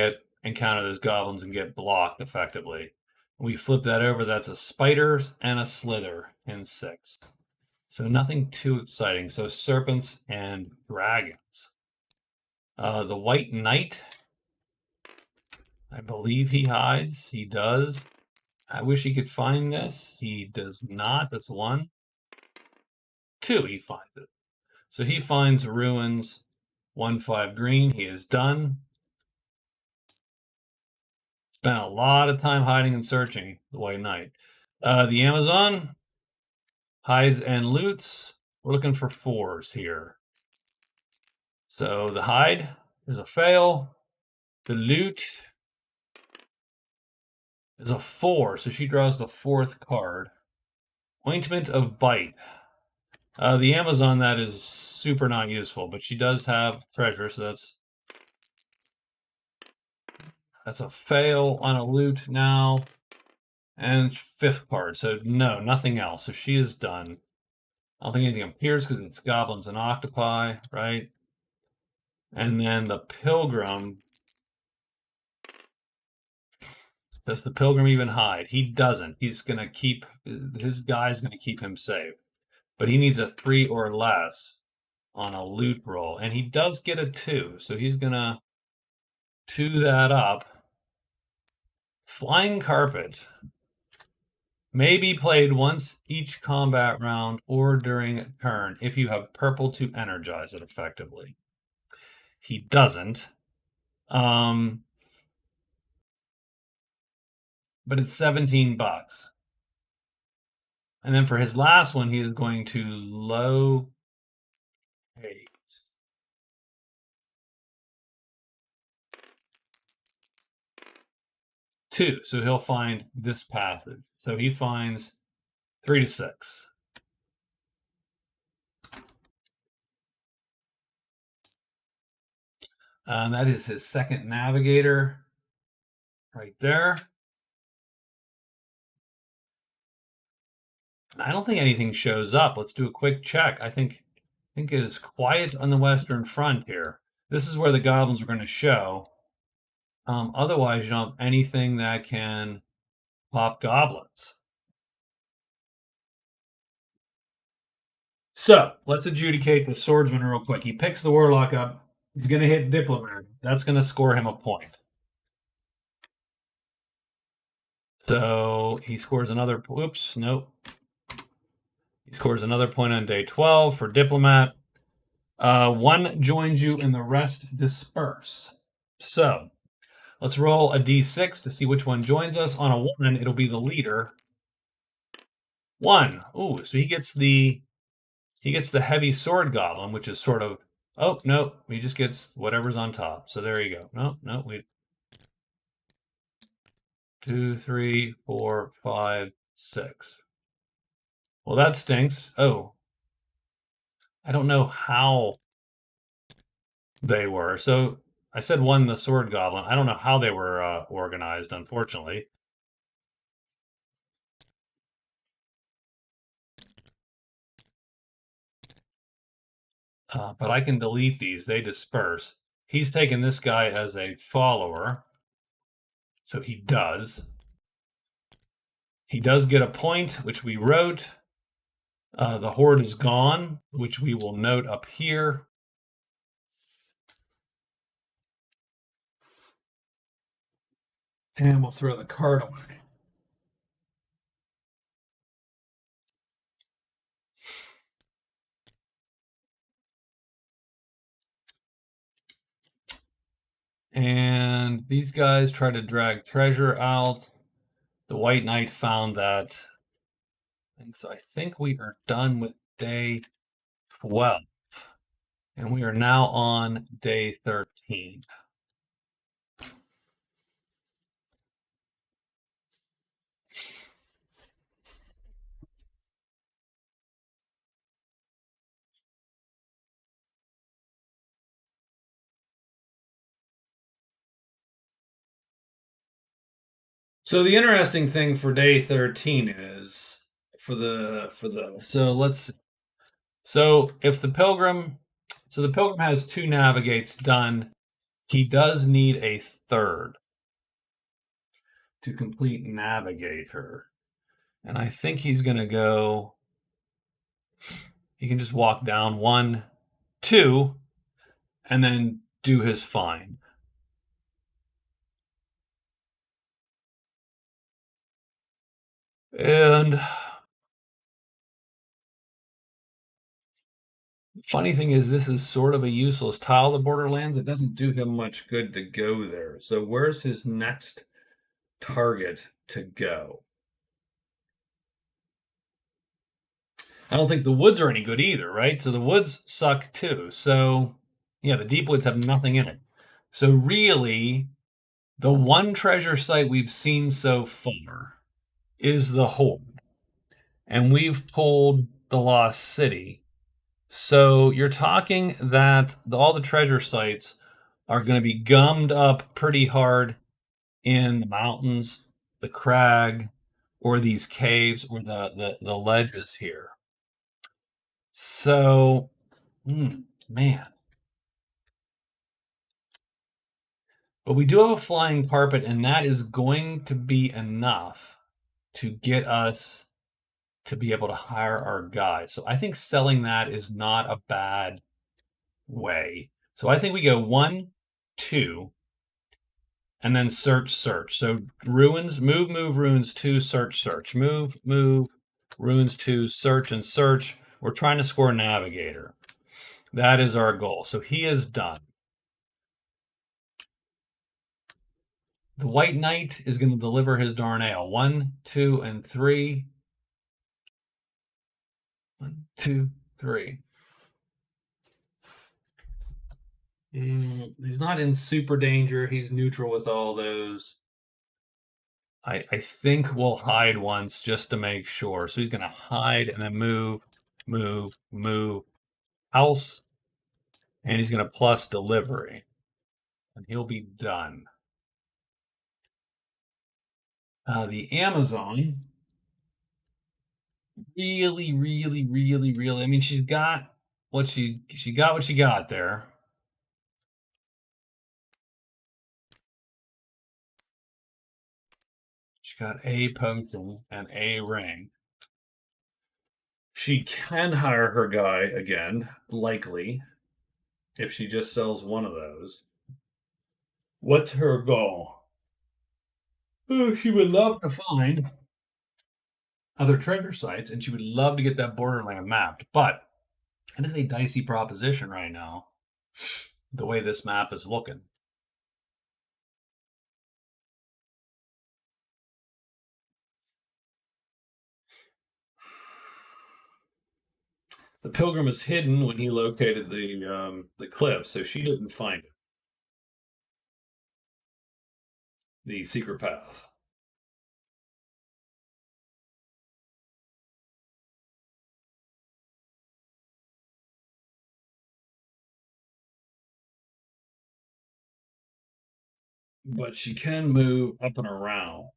encounter those goblins and get blocked effectively. We flip that over. That's a spider and a slither in 6. So nothing too exciting. So serpents and dragons. The White Knight, I believe he hides. He does. I wish he could find this. He does not. That's 1. 2, he finds it. So he finds ruins. 1, 5 green. He is done. Spent a lot of time hiding and searching, the White Knight. The Amazon hides and loots. We're looking for 4s here. So the hide is a fail. The loot is a 4, so she draws the 4th card. Ointment of Bite. The Amazon, that is super not useful, but she does have treasure, so that's a fail on a loot now. And 5th card, so no, nothing else. So she is done. I don't think anything appears because it's goblins and octopi, right? And then the Pilgrim. Does the Pilgrim even hide? He doesn't. He's going to keep, his guy's going to keep him safe. But he needs a 3 or less on a loot roll. And he does get a 2. So he's going to 2 that up. Flying Carpet may be played once each combat round or during a turn if you have purple to energize it effectively. He doesn't. But it's $17. And then for his last one, he is going to locate 2. So he'll find this passage. So he finds 3 to 6. And that is his second navigator right there. I don't think anything shows up. Let's do a quick check. I think it is quiet on the Western Front here. This is where the goblins are going to show. Otherwise, you don't have anything that can pop goblins. So let's adjudicate the swordsman real quick. He picks the warlock up. He's going to hit diplomat. That's going to score him a point. So he scores another. Whoops, nope. He scores another point on day 12 for diplomat. One joins you and the rest disperse. So let's roll a d6 to see which one joins us. On a 1, it'll be the leader. 1. Ooh, so he gets the heavy sword goblin, which is sort of, oh, no, he just gets whatever's on top. So there you go. No, we 2, 3, 4, 5, 6. Well, that stinks. Oh, I don't know how they were. So I said 1, the sword goblin. I don't know how they were organized, unfortunately. But I can delete these. They disperse. He's taken this guy as a follower. So he does. He does get a point, which we wrote. The horde is gone, which we will note up here. And we'll throw the card away. And these guys try to drag treasure out. The White Knight found that. And so I think we are done with day 12. And we are now on day 13. So the interesting thing for day 13 is so if the pilgrim has 2 navigates done, he does need a third to complete navigator. And I think he's going to go, he can just walk down 1, 2, and then do his find. And the funny thing is, this is sort of a useless tile, the Borderlands. It doesn't do him much good to go there. So where's his next target to go? I don't think the woods are any good either, right? So the woods suck too. So yeah, the deep woods have nothing in it. So really, the one treasure site we've seen so far is the Horde. And we've pulled the Lost City. So you're talking that all the treasure sites are going to be gummed up pretty hard in the mountains, the crag, or these caves, or the ledges here. So, man. But we do have a flying carpet, and that is going to be enough to get us to be able to hire our guys. So I think selling that is not a bad way. So I think we go 1, 2, and then search. So ruins, move, ruins 2, search. Move, ruins 2, search, and search. We're trying to score navigator. That is our goal. So he is done. The White Knight is going to deliver his Darnale. 1, 2, and 3. 1, 2, 3. He's not in super danger. He's neutral with all those. I think we'll hide once just to make sure. So he's going to hide and then move, house, and he's going to plus delivery. And he'll be done. The Amazon, really, I mean, she got what she got there. got a potion and a ring. She can hire her guy again, likely, if she just sells one of those. What's her goal? Oh, she would love to find other treasure sites, and she would love to get that borderland mapped. But it is a dicey proposition right now, the way this map is looking. The pilgrim is hidden when he located the cliff, so she didn't find it. The secret path. But she can move up and around.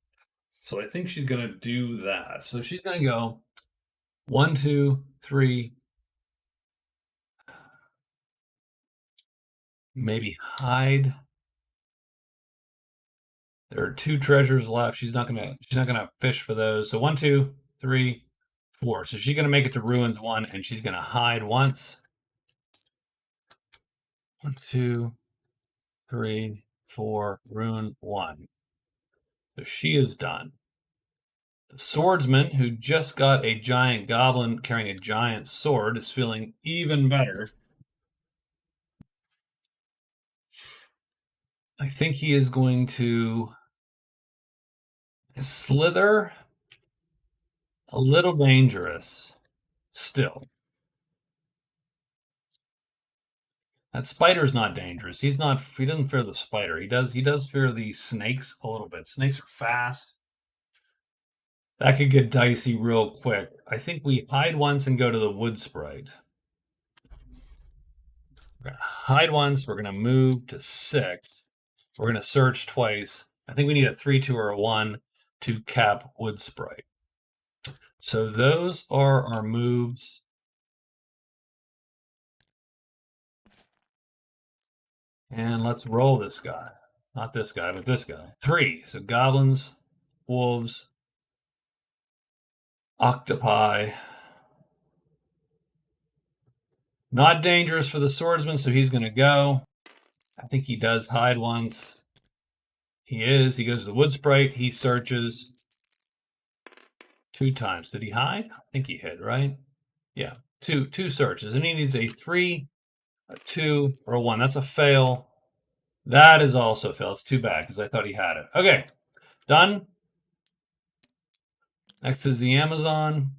So I think she's going to do that. So she's going to go 1, 2, 3, maybe hide. There are 2 treasures left. She's not gonna fish for those. So 1, 2, 3, 4. So she's gonna make it to ruins 1, and she's gonna hide once. 1, 2, 3, 4. Ruin 1. So she is done. The swordsman, who just got a giant goblin carrying a giant sword, is feeling even better. I think he is going to slither. A little dangerous still. That spider's not dangerous. He doesn't fear the spider. He does fear the snakes a little bit. Snakes are fast. That could get dicey real quick. I think we hide once and go to the wood sprite. We're gonna hide once, we're gonna move to 6. We're gonna search twice. I think we need a 3, 2, or a 1 to cap wood sprite. So those are our moves. And let's roll this guy. Not this guy, but this guy. 3. So goblins, wolves, octopi. Not dangerous for the swordsman, so he's going to go. I think he does hide once. He goes to the wood sprite. He searches 2 times. Did he hide? I think he hid, right? Yeah, two searches. And he needs a 3, a 2, or a 1. That's a fail. That is also a fail. It's too bad because I thought he had it. Okay, done. Next is the Amazon.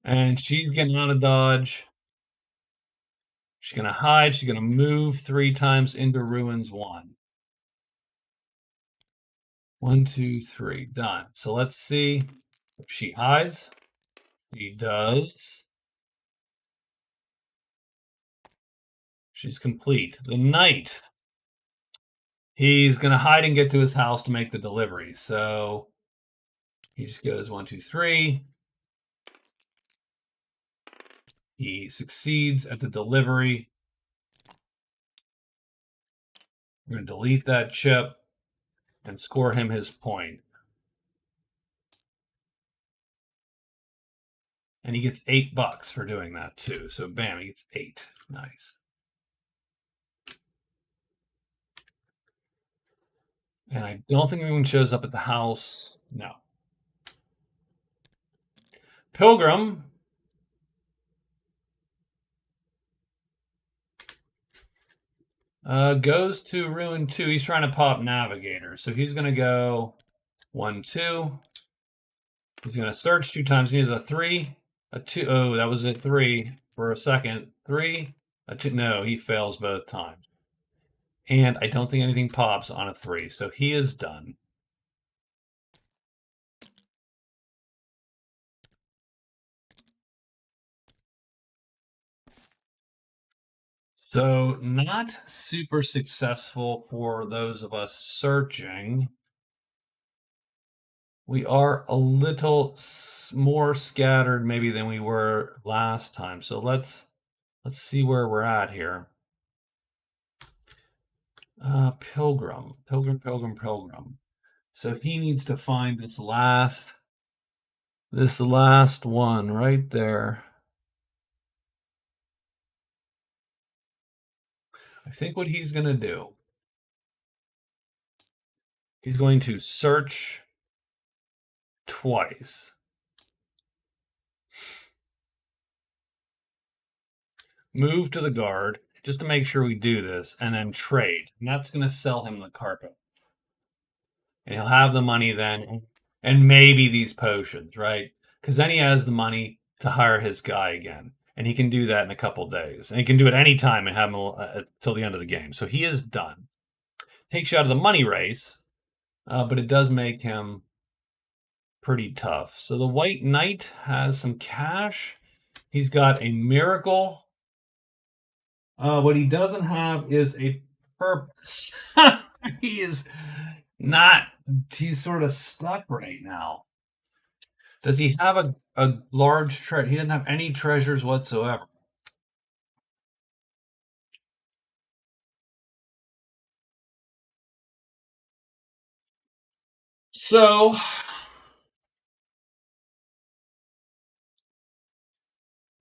And she's getting out of dodge. She's going to hide. She's going to move 3 times into ruins 1. 1, 2, 3. Done. So let's see if she hides. She does. She's complete. The knight. He's going to hide and get to his house to make the delivery. So he just goes 1, 2, 3. He succeeds at the delivery. We're going to delete that chip and score him his point. And he gets $8 for doing that too. So bam, he gets 8. Nice. And I don't think anyone shows up at the house. No. Pilgrim. Goes to ruin 2. He's trying to pop navigator. So he's going to go 1, 2. He's going to search 2 times. He has a 3, a 2. Oh, that was a 3 for a second. 3, a 2. No, he fails both times. And I don't think anything pops on a 3. So he is done. So not super successful for those of us searching. We are a little more scattered maybe than we were last time. So let's see where we're at here. Pilgrim. So he needs to find this last one right there. I think what he's going to do, he's going to search twice. Move to the guard just to make sure we do this, and then trade. And that's going to sell him the carpet. And he'll have the money then, and maybe these potions, right? Because then he has the money to hire his guy again. And he can do that in a couple days. And he can do it anytime and have him till the end of the game. So he is done. Takes you out of the money race, but it does make him pretty tough. So the White Knight has some cash. He's got a miracle. What he doesn't have is a purpose. He is not, he's sort of stuck right now. Does he have a large treasure? He doesn't have any treasures whatsoever. So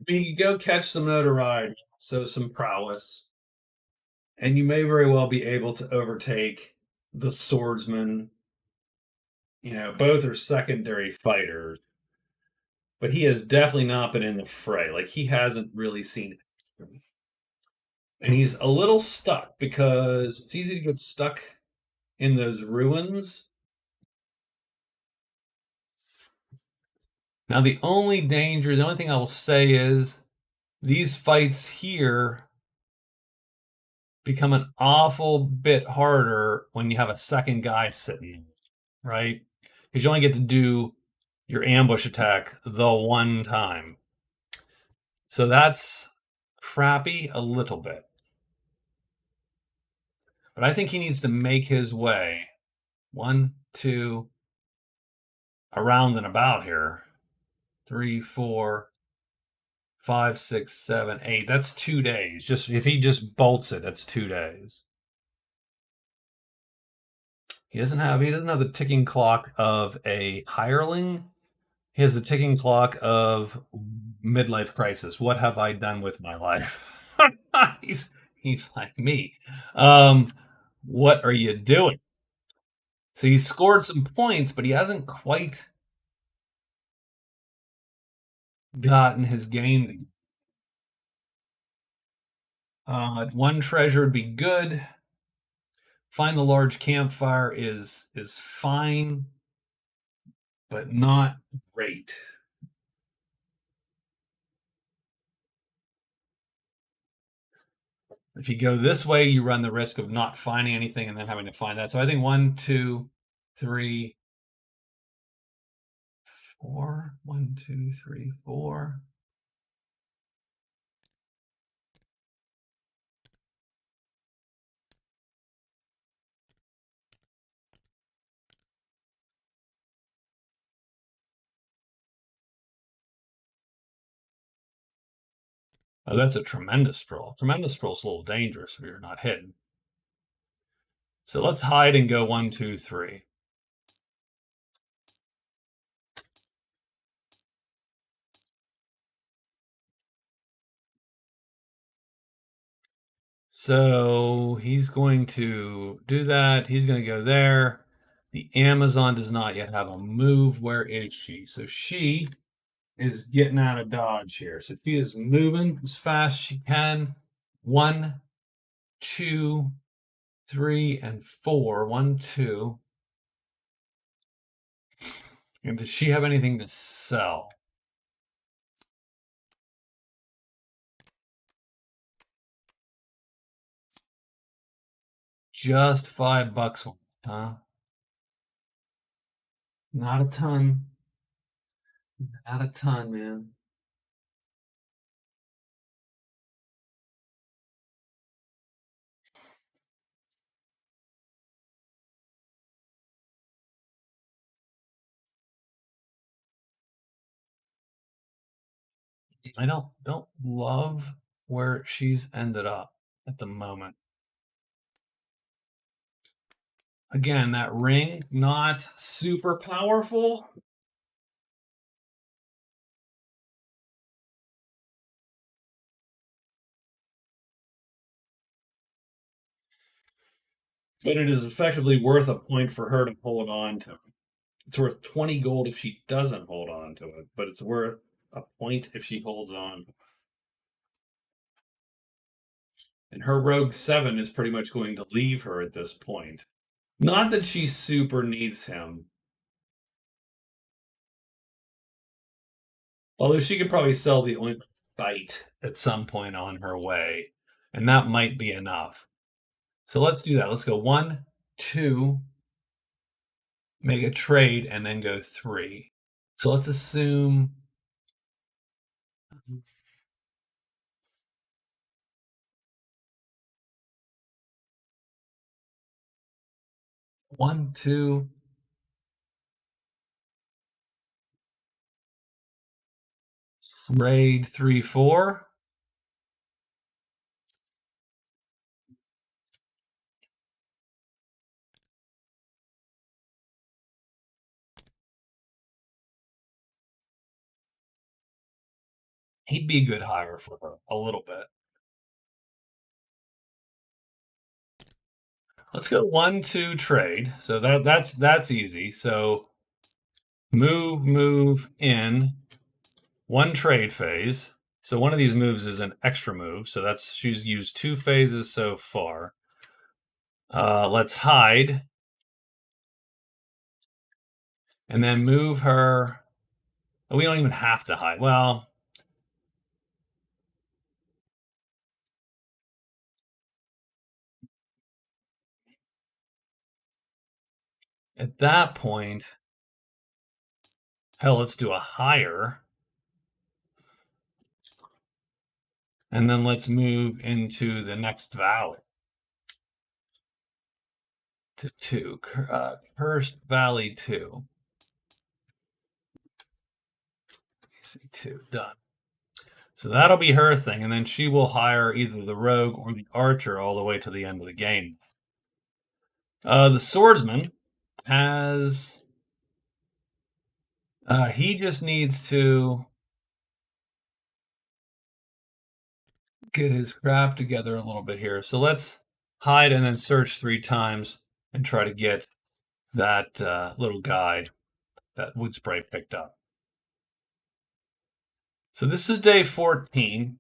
we could go catch some notoriety, so some prowess, and you may very well be able to overtake the swordsman. Both are secondary fighters, but he has definitely not been in the fray. Like he hasn't really seen it. And he's a little stuck because it's easy to get stuck in those ruins. Now, the only thing I will say is these fights here become an awful bit harder when you have a second guy sitting, right? Because you only get to do your ambush attack the one time. So that's crappy a little bit. But I think he needs to make his way 1, 2, around and about here. 3, 4, 5, 6, 7, 8. That's 2 days. Just if he just bolts it, that's 2 days. He doesn't have the ticking clock of a hireling. He has the ticking clock of midlife crisis. What have I done with my life? he's like me. Um, what are you doing? So he scored some points, but he hasn't quite gotten his game. One treasure would be good. Find the large campfire is fine, but not great. If you go this way, you run the risk of not finding anything and then having to find that. So I think 1, 2, 3, 4. 1, 2, 3, 4. Oh, that's a tremendous troll. Tremendous troll's a little dangerous if you're not hidden. So let's hide and go 1, 2, 3. So he's going to do that. He's going to go there. The Amazon does not yet have a move. Where is she? So she is getting out of Dodge here. So she is moving as fast as she can. 1, 2, 3, and 4. 1, 2. And does she have anything to sell? Just $5, huh? Not a ton. Not a ton, man. I don't love where she's ended up at the moment. Again, that ring, not super powerful. But it is effectively worth a point for her to hold on to. It's worth 20 gold if she doesn't hold on to it, but it's worth a point if she holds on. And her Rogue 7 is pretty much going to leave her at this point. Not that she super needs him. Although she could probably sell the ointment bite at some point on her way, and that might be enough. So let's do that. Let's go 1, 2, make a trade, and then go 3. So let's assume 1, 2. Trade 3, 4. He'd be a good hire for her, a little bit. Let's go 1, 2 trade. So that's easy. So move in 1 trade phase. So one of these moves is an extra move. So that's she's used 2 phases so far. Let's hide. And then move her. Oh, we don't even have to hide. Well, at that point, hell, let's do a hire. And then let's move into the next valley. To 2. Cursed Valley 2. 2. Done. So that'll be her thing, and then she will hire either the rogue or the archer all the way to the end of the game. The swordsman has. He just needs to get his crap together a little bit here. So let's hide and then search 3 times and try to get that little guy, that wood spray, picked up. So this is day 14.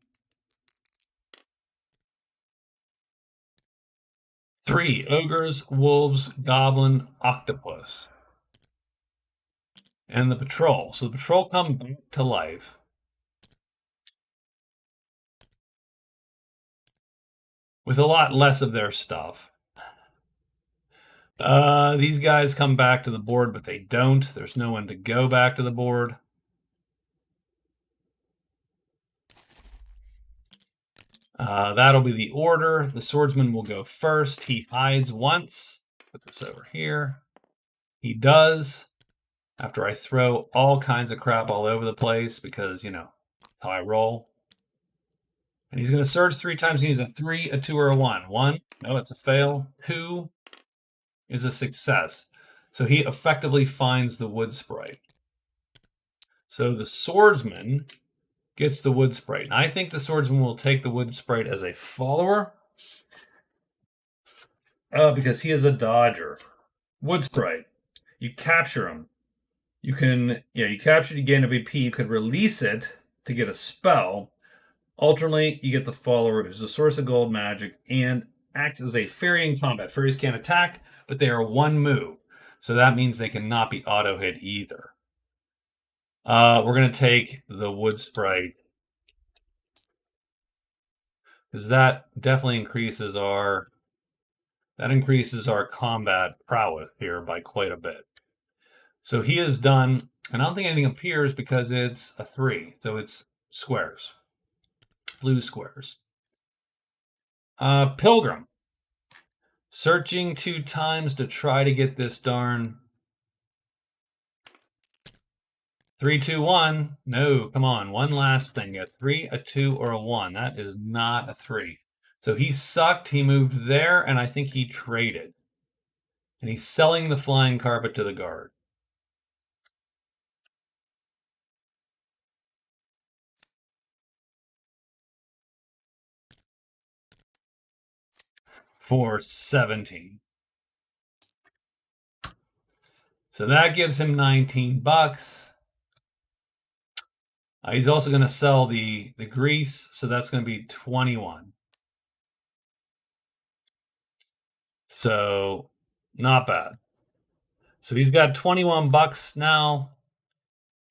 3 ogres, wolves, goblin, octopus. And the patrol. So the patrol come back to life. With a lot less of their stuff. These guys come back to the board, but they don't. There's no one to go back to the board. That'll be the order. The swordsman will go first. He hides once. Put this over here. He does. After I throw all kinds of crap all over the place because, how I roll. And he's going to search 3 times. He needs a 3, a 2, or a 1. 1, no, it's a fail. 2 is a success. So he effectively finds the wood sprite. So the swordsman gets the wood sprite. And I think the swordsman will take the wood sprite as a follower because he is a dodger. Wood sprite. You capture him. You capture to gain a VP. You could release it to get a spell. Alternately, you get the follower, who's a source of gold magic and acts as a fairy in combat. Fairies can't attack, but they are 1 move. So that means they cannot be auto hit either. We're going to take the wood sprite because that definitely increases our combat prowess here by quite a bit. So he is done, and I don't think anything appears because it's a 3, so it's squares, blue squares. Pilgrim, searching 2 times to try to get this darn 3, 2, 1. No, come on, one last thing. A 3, a 2, or a 1. That is not a 3. So he sucked. He moved there, and I think he traded. And he's selling the flying carpet to the guard. For 17. So that gives him 19 bucks. He's also going to sell the grease, so that's going to be 21. So not bad. So he's got 21 bucks now,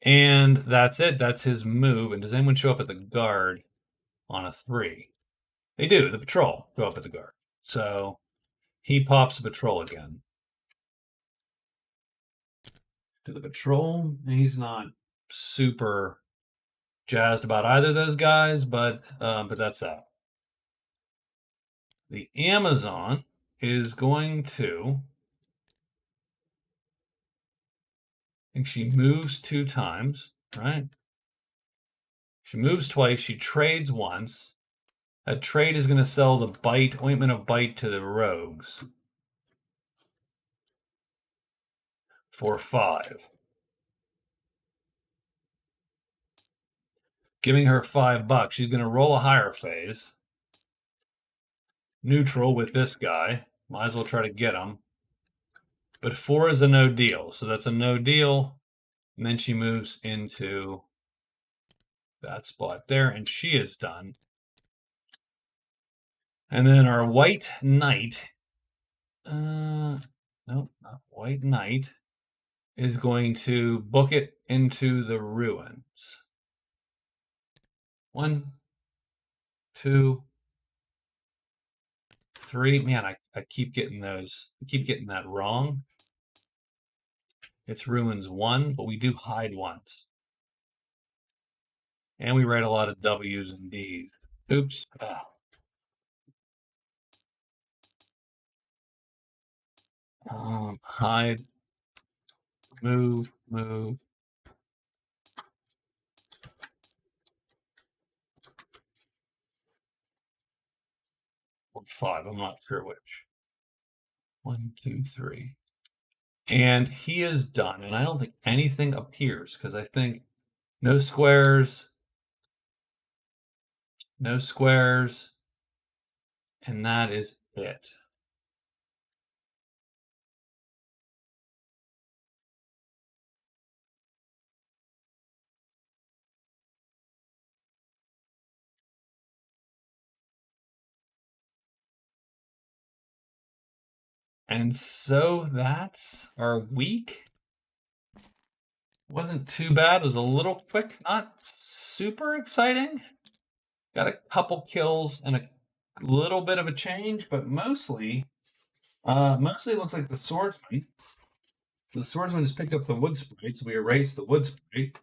and that's it. That's his move. And does anyone show up at the guard on a 3? They do. The patrol go up at the guard. So he pops the patrol again. To the patrol, he's not super jazzed about either of those guys, but that's that. The Amazon is going to, I think she moves 2 times, right? She moves twice. She trades once. That trade is going to sell the ointment of bite to the rogues for 5. Giving her 5 bucks. She's going to roll a higher phase. Neutral with this guy. Might as well try to get him. But 4 is a no deal. So that's a no deal. And then she moves into that spot there. And she is done. And then our White Knight. No, not White Knight. Is going to book it into the ruins. 1, 2, 3. Man, I keep getting those. I keep getting that wrong. It's ruins 1, but we do hide once. And we write a lot of W's and D's. Oops. Hide. Move. Or 5. I'm not sure which. 1, 2, 3. And he is done. And I don't think anything appears because I think no squares. No squares. And that is it. And so that's our week. Wasn't too bad. It was a little quick, not super exciting. Got a couple kills and a little bit of a change, but mostly it looks like the swordsman. The swordsman has picked up the wood sprite, so we erased the wood sprite.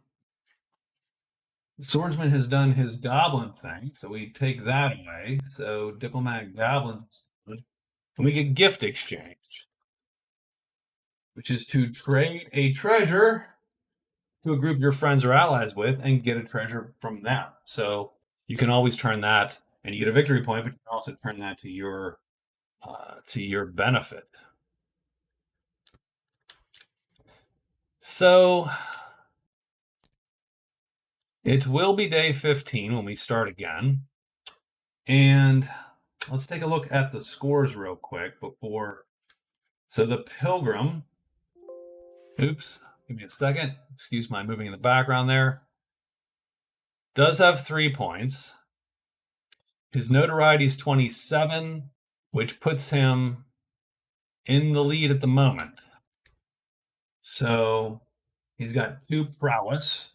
The swordsman has done his goblin thing, so we take that away. So diplomatic goblins, and we get gift exchange, which is to trade a treasure to a group your friends or allies with and get a treasure from them. So you can always turn that, and you get a victory point, but you can also turn that to your benefit. So it will be day 15 when we start again. And let's take a look at the scores real quick before. So the Pilgrim, oops, give me a second. Excuse my moving in the background there. Does have 3 points. His notoriety is 27, which puts him in the lead at the moment. So he's got 2 prowess.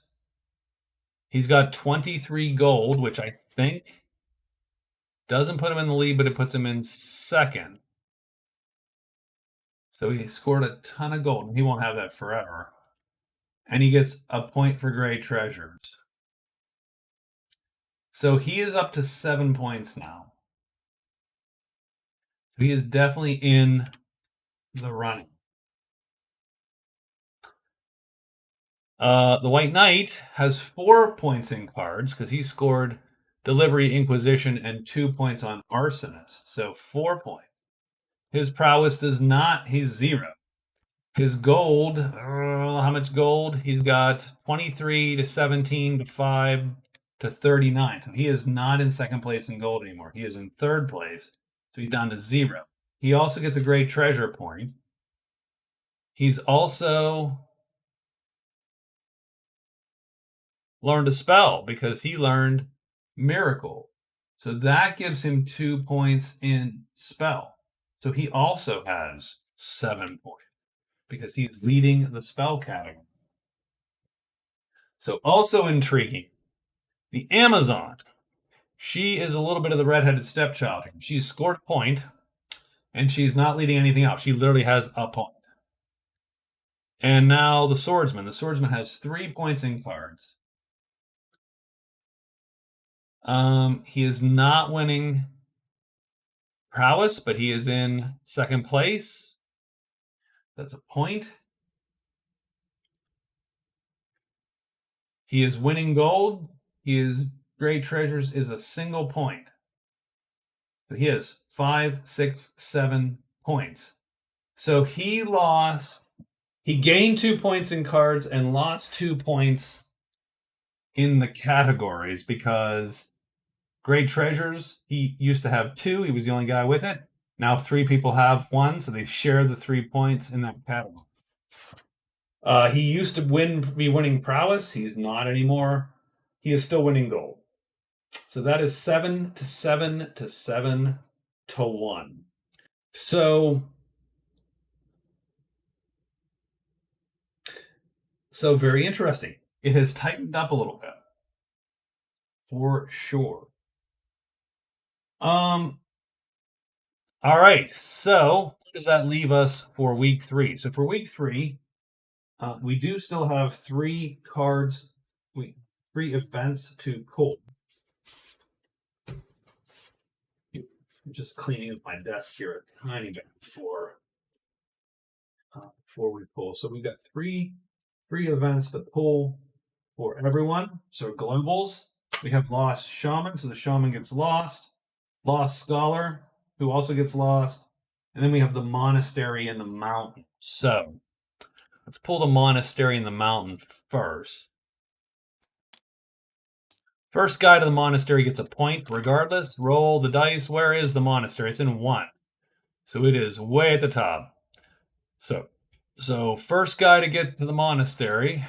He's got 23 gold, which I think doesn't put him in the lead, but it puts him in second. So he scored a ton of gold, and he won't have that forever. And he gets a point for gray treasures. So he is up to 7 points now. So he is definitely in the running. The White Knight has 4 points in cards because he scored Delivery, Inquisition, and 2 points on Arsonist. So 4 points. His prowess does not. He's 0. His gold, how much gold? He's got 23 to 17 to 5 to 39. So he is not in second place in gold anymore. He is in third place. So he's down to 0. He also gets a great treasure point. He's also learned a spell because he learned Miracle. So that gives him 2 points in spell. So he also has 7 points because he's leading the spell category. So also intriguing, the Amazon. She is a little bit of the redheaded stepchild. She's scored a point, and she's not leading anything else. She literally has a point. And now the swordsman. The swordsman has 3 points in cards. He is not winning prowess, but he is in second place. That's a point. He is winning gold. His great treasures is a single point. So he has 5, 6, 7 points. So he gained 2 points in cards and lost 2 points in the categories because great treasures, he used to have 2. He was the only guy with it. Now 3 people have 1, so they share the 3 points in that category. He used to be winning prowess. He's not anymore. He is still winning gold. So that is 7 to 7 to 7 to 1. So very interesting. It has tightened up a little bit. For sure. All right. So what does that leave us for week 3? So for week 3, we do still have 3 cards, 3 events to pull. I'm just cleaning up my desk here a tiny bit before we pull. So we've got 3 events to pull for everyone. So globals, we have Lost Shaman, so the Shaman gets lost. Lost Scholar, who also gets lost. And then we have the Monastery and the Mountain. So let's pull the Monastery and the Mountain first. First guy to the Monastery gets a point regardless. Roll the dice. Where is the Monastery? It's in 1. So it is way at the top. So first guy to get to the Monastery,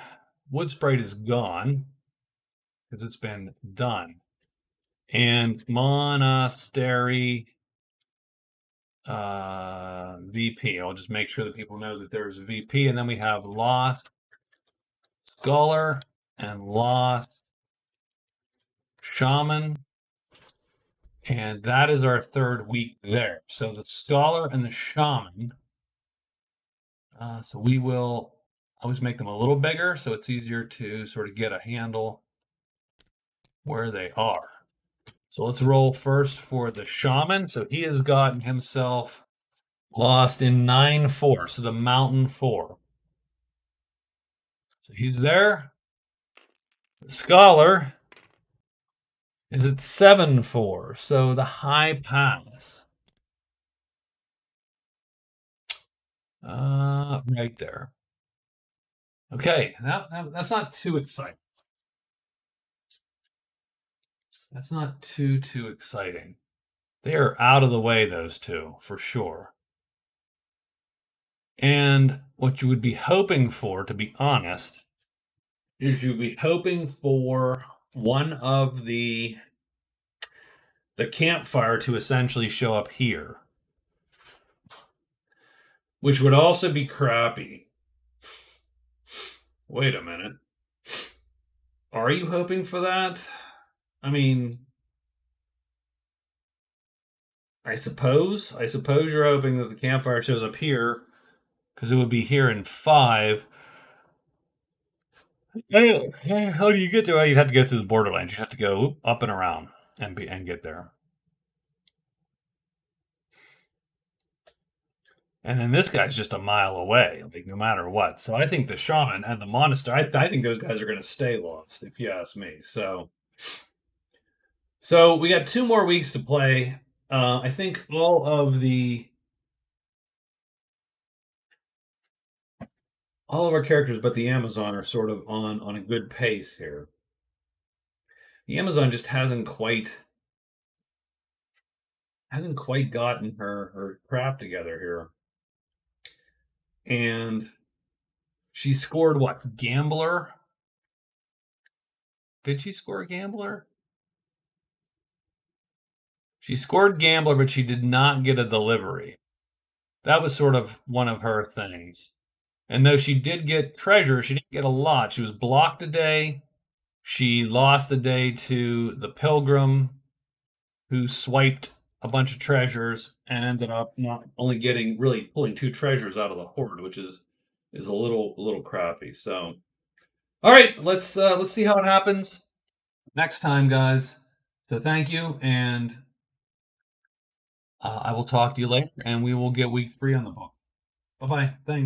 Wood Sprite is gone because it's been done. And Monastery VP. I'll just make sure that people know that there's a VP. And then we have Lost Scholar and Lost Shaman. And that is our 3rd week there. So the Scholar and the Shaman. So we will always make them a little bigger so it's easier to sort of get a handle where they are. So let's roll first for the Shaman. So he has gotten himself lost in 9-4. So the Mountain 4. So he's there. The Scholar is at 7-4. So the High Pass. Right there. Okay, that's not too exciting. That's not too exciting. They are out of the way, those 2, for sure. And what you would be hoping for, to be honest, is you'd be hoping for one of the campfire to essentially show up here, which would also be crappy. Wait a minute. Are you hoping for that? I mean, I suppose you're hoping that the campfire shows up here because it would be here in 5. How do you get there? Well, you'd have to go through the borderlands. You have to go up and around and get there. And then this guy's just a mile away, like no matter what. So I think the Shaman and the Monastery, I think those guys are going to stay lost, if you ask me. So we got 2 more weeks to play. I think all of the all of our characters, but the Amazon are sort of on a good pace here. The Amazon just hasn't quite gotten her crap together here, and she scored what? Gambler? Did she score Gambler? She scored Gambler, but she did not get a delivery. That was sort of one of her things. And though she did get treasure, she didn't get a lot. She was blocked a day. She lost a day to the Pilgrim, who swiped a bunch of treasures and ended up not only getting really pulling two treasures out of the hoard, which is a little crappy. So, all right, let's see how it happens next time, guys. So thank you, and I will talk to you later, and we will get week 3 on the book. Bye bye. Thanks.